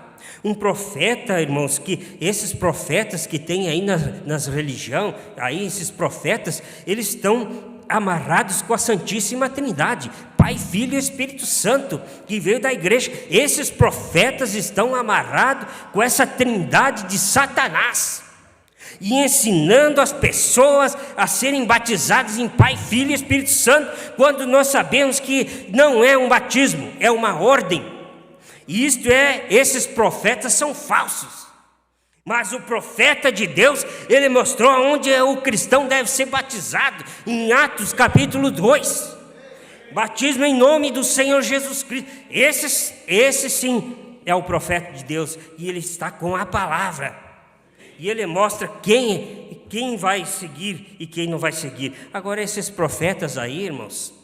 Um profeta, irmãos, que esses profetas que tem aí nas religiões, aí esses profetas, eles estão amarrados com a Santíssima Trindade, Pai, Filho e Espírito Santo, que veio da igreja. Esses profetas estão amarrados com essa trindade de Satanás, e ensinando as pessoas a serem batizadas em Pai, Filho e Espírito Santo, quando nós sabemos que não é um batismo, é uma ordem. E esses profetas são falsos. Mas o profeta de Deus, ele mostrou onde o cristão deve ser batizado, em Atos capítulo 2. Batismo em nome do Senhor Jesus Cristo. Esse sim é o profeta de Deus, e ele está com a palavra. E ele mostra quem vai seguir e quem não vai seguir. Agora, esses profetas aí, irmãos,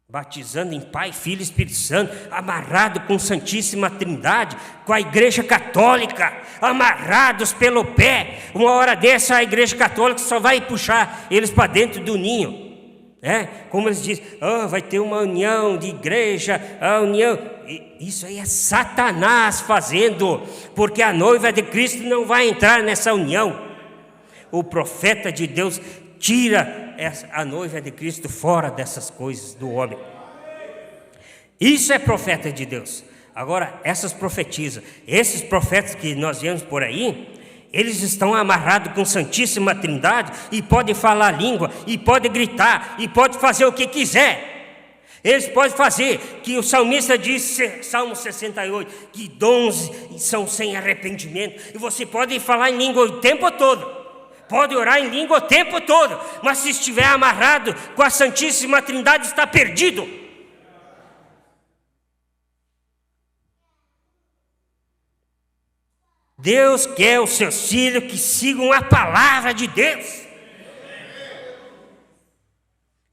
batizando em Pai, Filho e Espírito Santo, amarrado com Santíssima Trindade, com a Igreja Católica, amarrados pelo pé. Uma hora dessa, a Igreja Católica só vai puxar eles para dentro do ninho. Como eles dizem, vai ter uma união de igreja, a união. Isso aí é Satanás fazendo, porque a noiva de Cristo não vai entrar nessa união. O profeta de Deus tira a noiva de Cristo fora dessas coisas do homem. Isso é profeta de Deus. Agora, essas profetizas, esses profetas que nós vemos por aí, eles estão amarrados com Santíssima Trindade e podem falar língua, e podem gritar, e podem fazer o que quiser. Eles podem fazer, que o salmista diz, Salmo 68, que dons são sem arrependimento. E você pode falar em língua o tempo todo, pode orar em língua o tempo todo, mas se estiver amarrado com a Santíssima Trindade, está perdido. Deus quer os seus filhos que sigam a palavra de Deus.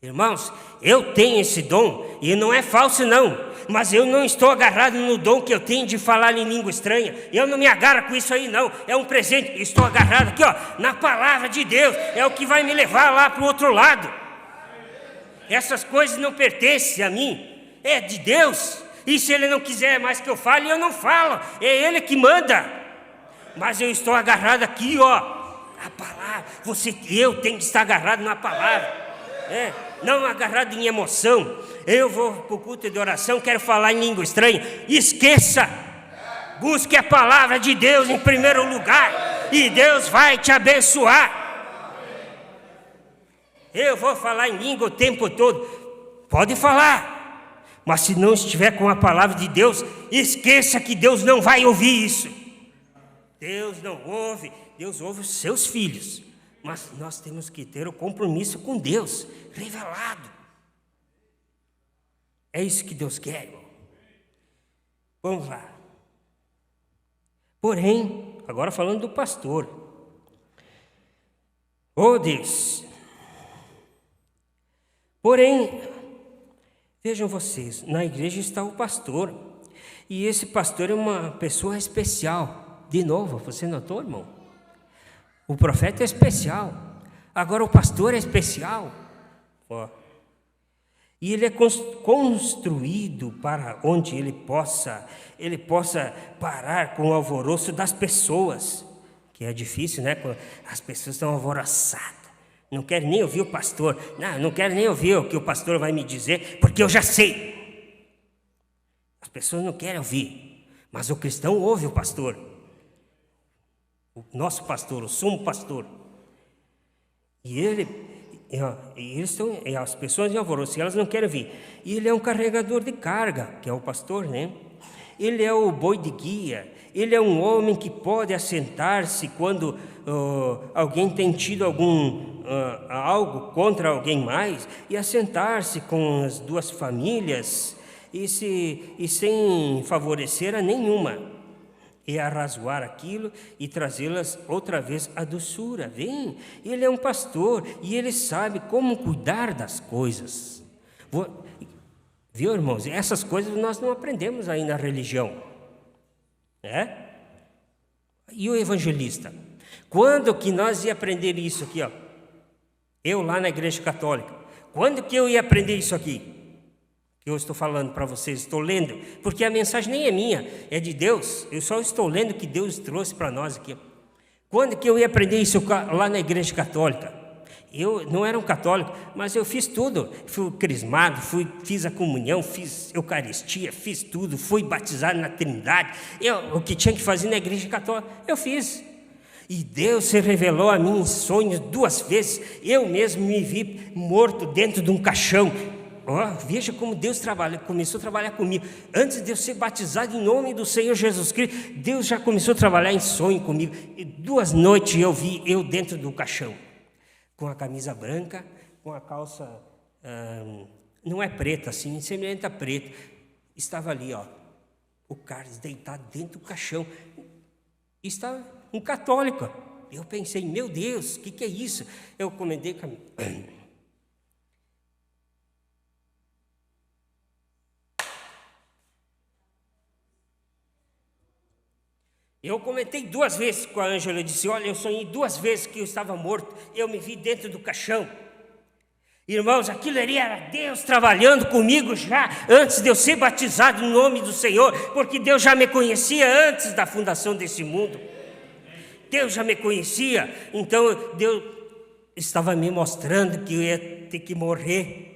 Irmãos, eu tenho esse dom, e não é falso não, mas eu não estou agarrado no dom que eu tenho de falar em língua estranha. Eu não me agarro com isso aí não, é um presente. Estou agarrado aqui, na palavra de Deus, é o que vai me levar lá para o outro lado. Essas coisas não pertencem a mim, é de Deus. E se Ele não quiser mais que eu fale, eu não falo, é Ele que manda. Mas eu estou agarrado aqui, a palavra. Eu tenho que estar agarrado na palavra. Não agarrado em emoção. Eu vou para o culto de oração, quero falar em língua estranha. Esqueça. Busque a palavra de Deus em primeiro lugar, e Deus vai te abençoar. Eu vou falar em língua o tempo todo. Pode falar, mas se não estiver com a palavra de Deus, esqueça que Deus não vai ouvir isso. Deus não ouve, Deus ouve os seus filhos. Mas nós temos que ter o compromisso com Deus, revelado. É isso que Deus quer, irmão. Vamos lá. Porém, agora falando do pastor. Oh Deus! Porém, vejam vocês, na igreja está o pastor. E esse pastor é uma pessoa especial. De novo, você notou, irmão? O profeta é especial. Agora o pastor é especial. Ó. E ele é construído para onde ele possa parar com o alvoroço das pessoas. Que é difícil, né? As pessoas estão alvoroçadas. Não querem nem ouvir o pastor. Não quero nem ouvir o que o pastor vai me dizer, porque eu já sei. As pessoas não querem ouvir, mas o cristão ouve o pastor. O nosso pastor, o sumo pastor. E as pessoas em alvoroço, elas não querem ouvir. E ele é um carregador de carga, que é o pastor, né? Ele é o boi de guia. Ele é um homem que pode assentar-se quando alguém tem tido algo contra alguém mais, e assentar-se com as duas famílias e sem favorecer a nenhuma, e arrazoar aquilo e trazê-las outra vez à doçura. Vem, ele é um pastor e ele sabe como cuidar das coisas. Viu, irmãos? Essas coisas nós não aprendemos aí na religião. E o evangelista? Quando que nós ia aprender isso aqui? Eu lá na igreja católica. Quando que eu ia aprender isso aqui? Que eu estou falando para vocês, estou lendo. Porque a mensagem nem é minha, é de Deus. Eu só estou lendo o que Deus trouxe para nós aqui. Quando que eu ia aprender isso lá na igreja católica? Eu não era um católico, mas eu fiz tudo. Fui crismado, fiz a comunhão, fiz eucaristia, fiz tudo. Fui batizado na Trindade. O que tinha que fazer na igreja católica, eu fiz. E Deus se revelou a mim em sonhos 2 vezes. Eu mesmo me vi morto dentro de um caixão. Veja como Deus começou a trabalhar comigo. Antes de eu ser batizado em nome do Senhor Jesus Cristo, Deus já começou a trabalhar em sonho comigo. E 2 noites eu vi eu dentro do caixão, com a camisa branca, com a calça, não é preta assim, semelhante a preta. Estava ali, o Carlos deitado dentro do caixão. Estava um católico. Eu pensei, meu Deus, o que é isso? Eu comentei com Eu comentei 2 vezes com a Ângela. Eu disse, olha, eu sonhei 2 vezes que eu estava morto. Eu me vi dentro do caixão. Irmãos, aquilo ali era Deus trabalhando comigo já antes de eu ser batizado em nome do Senhor, porque Deus já me conhecia antes da fundação desse mundo. Deus já me conhecia, então Deus estava me mostrando que eu ia ter que morrer.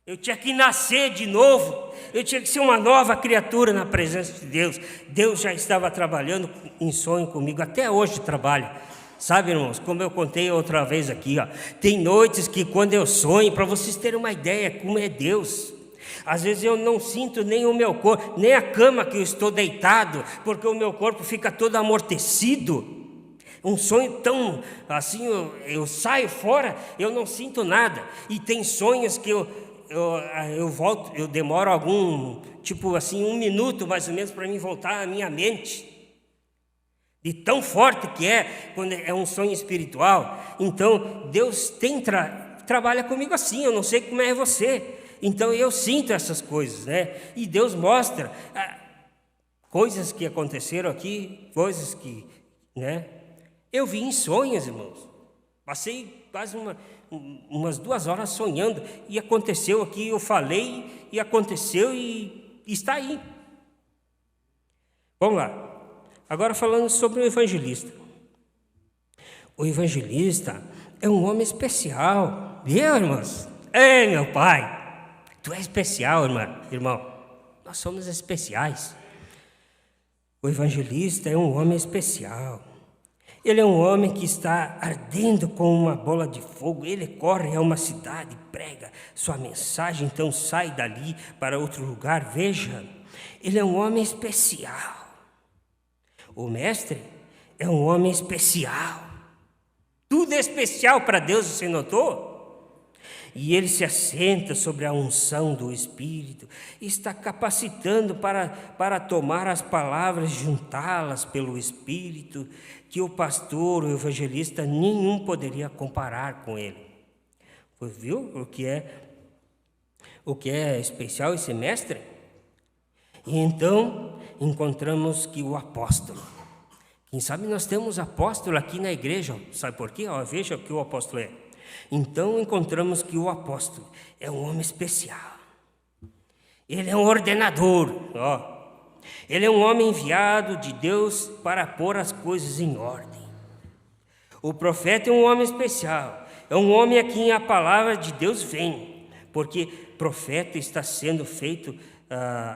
Eu tinha que nascer de novo, eu tinha que ser uma nova criatura na presença de Deus. Deus já estava trabalhando em sonho comigo, até hoje trabalha. Sabe, irmãos, como eu contei outra vez aqui, tem noites que quando eu sonho, para vocês terem uma ideia como é Deus, às vezes eu não sinto nem o meu corpo, nem a cama que eu estou deitado, porque o meu corpo fica todo amortecido. Um sonho tão assim, eu saio fora, eu não sinto nada. E tem sonhos que eu volto, eu demoro tipo assim, 1 minuto mais ou menos para mim voltar à minha mente. De tão forte que é quando é um sonho espiritual. Então Deus trabalha comigo assim. Eu não sei como é você. Então eu sinto essas coisas, né? E Deus mostra coisas que aconteceram aqui, coisas que, né? Eu vi em sonhos, irmãos. Passei quase umas 2 horas sonhando, e aconteceu aqui, eu falei, e aconteceu, e está aí. Vamos lá. Agora falando sobre o evangelista. O evangelista é um homem especial. Viu, irmãos? Ei, meu pai, tu é especial, irmão. Nós somos especiais. O evangelista é um homem especial. Ele é um homem que está ardendo com uma bola de fogo. Ele corre a uma cidade, prega sua mensagem, então sai dali para outro lugar. Veja, ele é um homem especial. O mestre é um homem especial. Tudo é especial para Deus, você notou? E ele se assenta sobre a unção do Espírito e está capacitando para tomar as palavras, juntá-las pelo Espírito, que o pastor, o evangelista, nenhum poderia comparar com ele. Viu o que é especial esse mestre? E então encontramos que o apóstolo, quem sabe nós temos apóstolo aqui na igreja, sabe por quê? Veja o que o apóstolo é. Então encontramos que o apóstolo é um homem especial. Ele é um ordenador, Ele é um homem enviado de Deus para pôr as coisas em ordem. O profeta é um homem especial, é um homem a quem a palavra de Deus vem, porque profeta está sendo feito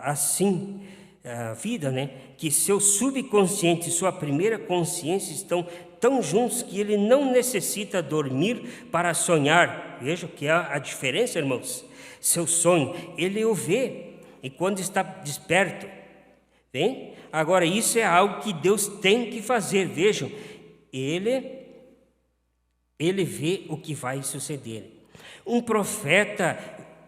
assim, a vida, que seu subconsciente e sua primeira consciência estão tão juntos que ele não necessita dormir para sonhar. Veja que é a diferença, irmãos. Seu sonho, ele o vê, e quando está desperto, bem? Agora, isso é algo que Deus tem que fazer. Vejam, ele vê o que vai suceder. Um profeta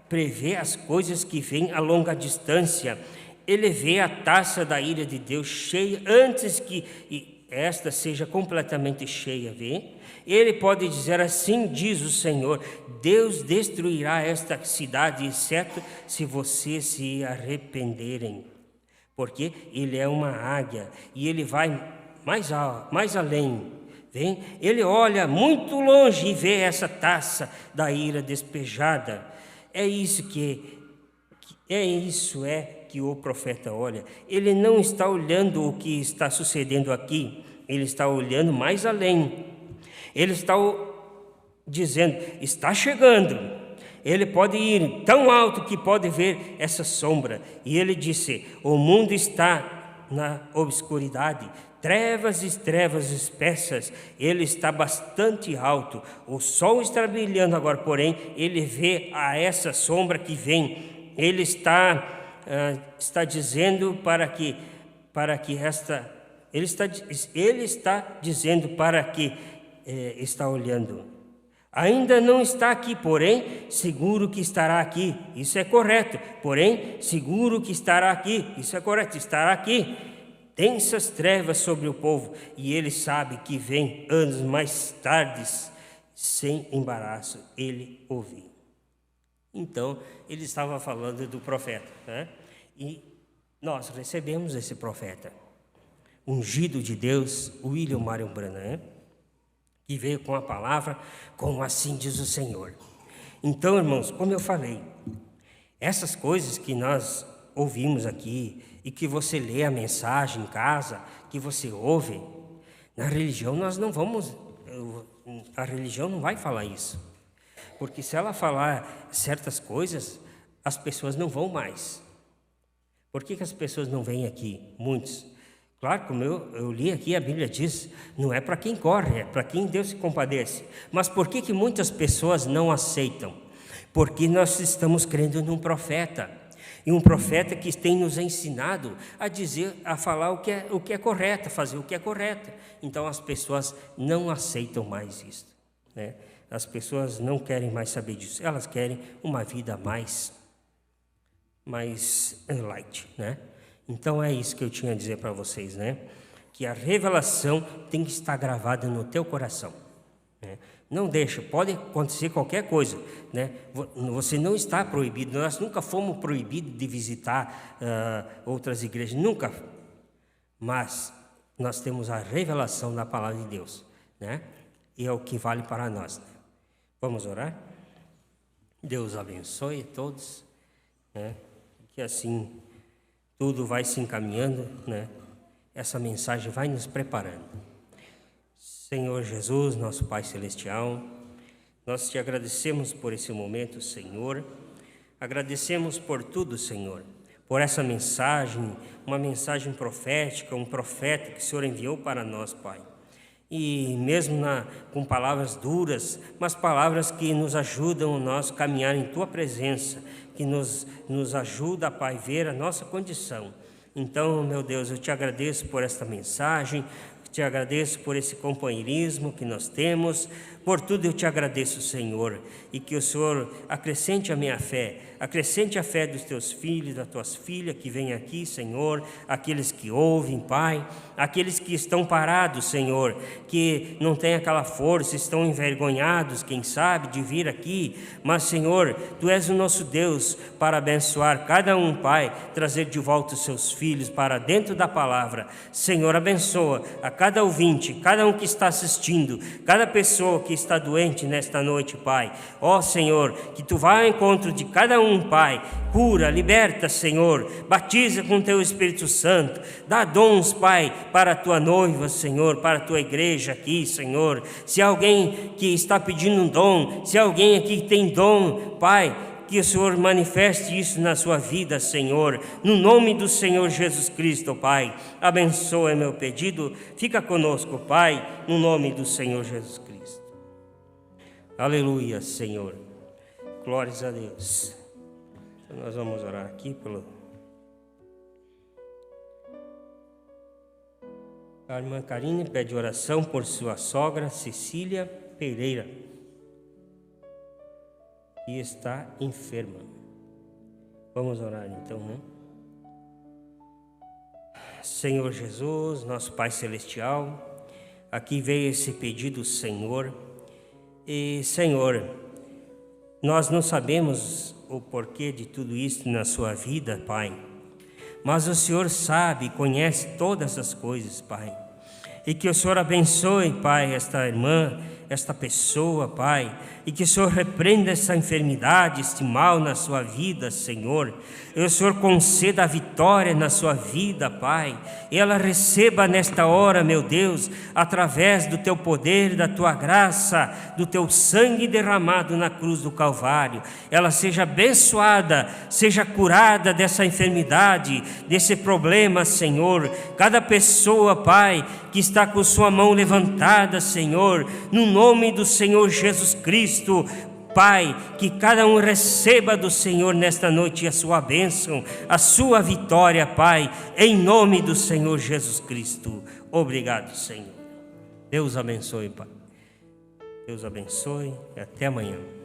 prevê as coisas que vêm a longa distância. Ele vê a taça da ira de Deus cheia antes que esta seja completamente cheia, vê? Ele pode dizer assim, diz o Senhor: Deus destruirá esta cidade, exceto se vocês se arrependerem. Porque ele é uma águia e ele vai mais além. Vem? Ele olha muito longe e vê essa taça da ira despejada. É isso que o profeta olha. Ele não está olhando o que está sucedendo aqui, ele está olhando mais além. Ele está dizendo, está chegando. Ele pode ir tão alto que pode ver essa sombra. E ele disse, o mundo está na obscuridade, trevas e trevas espessas. Ele está bastante alto, o sol está brilhando agora, porém ele vê essa sombra que vem. Ele está dizendo está olhando. Ainda não está aqui, porém seguro que estará aqui. Isso é correto. Porém seguro que estará aqui. Isso é correto. Estará aqui. Densas trevas sobre o povo, e ele sabe que vem anos mais tardes, sem embaraço, ele ouviu. Então, ele estava falando do profeta, E nós recebemos esse profeta, ungido de Deus, William Marion Branham, que veio com a palavra, como assim diz o Senhor. Então, irmãos, como eu falei, essas coisas que nós ouvimos aqui, e que você lê a mensagem em casa, que você ouve, na religião nós não vamos, a religião não vai falar isso. Porque se ela falar certas coisas, as pessoas não vão mais. Por que as pessoas não vêm aqui? Muitos. Claro, como eu li aqui, a Bíblia diz, não é para quem corre, é para quem Deus se compadece. Mas por que muitas pessoas não aceitam? Porque nós estamos crendo num profeta. E um profeta que tem nos ensinado a falar o que é correto, a fazer o que é correto. Então as pessoas não aceitam mais isso, As pessoas não querem mais saber disso. Elas querem uma vida mais light, Então é isso que eu tinha a dizer para vocês, Que a revelação tem que estar gravada no teu coração, Não deixa, pode acontecer qualquer coisa, Você não está proibido, nós nunca fomos proibidos de visitar outras igrejas, nunca. Mas nós temos a revelação da palavra de Deus, E é o que vale para nós. Vamos orar? Deus abençoe todos, Que assim tudo vai se encaminhando, Essa mensagem vai nos preparando. Senhor Jesus, nosso Pai Celestial, nós te agradecemos por esse momento, Senhor. Agradecemos por tudo, Senhor, por essa mensagem, uma mensagem profética, um profeta que o Senhor enviou para nós, Pai. E mesmo com palavras duras, mas palavras que nos ajudam a nós caminhar em Tua presença, que nos ajuda, Pai, ver a nossa condição. Então, meu Deus, eu te agradeço por esta mensagem, te agradeço por esse companheirismo que nós temos. Por tudo eu te agradeço, Senhor, e que o Senhor acrescente a minha fé, acrescente a fé dos teus filhos, das tuas filhas que vêm aqui, Senhor, aqueles que ouvem, Pai, aqueles que estão parados, Senhor, que não têm aquela força, estão envergonhados, quem sabe, de vir aqui, mas, Senhor, Tu és o nosso Deus para abençoar cada um, Pai, trazer de volta os seus filhos para dentro da palavra. Senhor, abençoa a cada ouvinte, cada um que está assistindo, cada pessoa que está doente nesta noite, Pai. Ó Senhor, que Tu vá ao encontro de cada um, Pai, cura, liberta, Senhor, batiza com Teu Espírito Santo, dá dons, Pai, para a Tua noiva, Senhor, para a Tua igreja aqui, Senhor. Se alguém que está pedindo um dom, se alguém aqui tem dom, Pai, que o Senhor manifeste isso na sua vida, Senhor, no nome do Senhor Jesus Cristo, Pai. Abençoa meu pedido, fica conosco, Pai, no nome do Senhor Jesus Cristo. Aleluia, Senhor. Glórias a Deus. Então nós vamos orar aqui A irmã Karine pede oração por sua sogra, Cecília Pereira, que está enferma. Vamos orar então, né? Senhor Jesus, nosso Pai Celestial, aqui veio esse pedido, Senhor. E, Senhor, nós não sabemos o porquê de tudo isso na sua vida, Pai, mas o Senhor sabe e conhece todas as coisas, Pai. E que o Senhor abençoe, Pai, esta irmã, esta pessoa, Pai, e que o Senhor repreenda essa enfermidade, este mal na sua vida, Senhor. E o Senhor conceda a vitória na sua vida, Pai. E ela receba nesta hora, meu Deus, através do Teu poder, da Tua graça, do Teu sangue derramado na cruz do Calvário. Ela seja abençoada, seja curada dessa enfermidade, desse problema, Senhor. Cada pessoa, Pai, que está com sua mão levantada, Senhor, no nome do Senhor Jesus Cristo, Pai, que cada um receba do Senhor nesta noite a sua bênção, a sua vitória, Pai, em nome do Senhor Jesus Cristo. Obrigado, Senhor. Deus abençoe, Pai. Deus abençoe e até amanhã.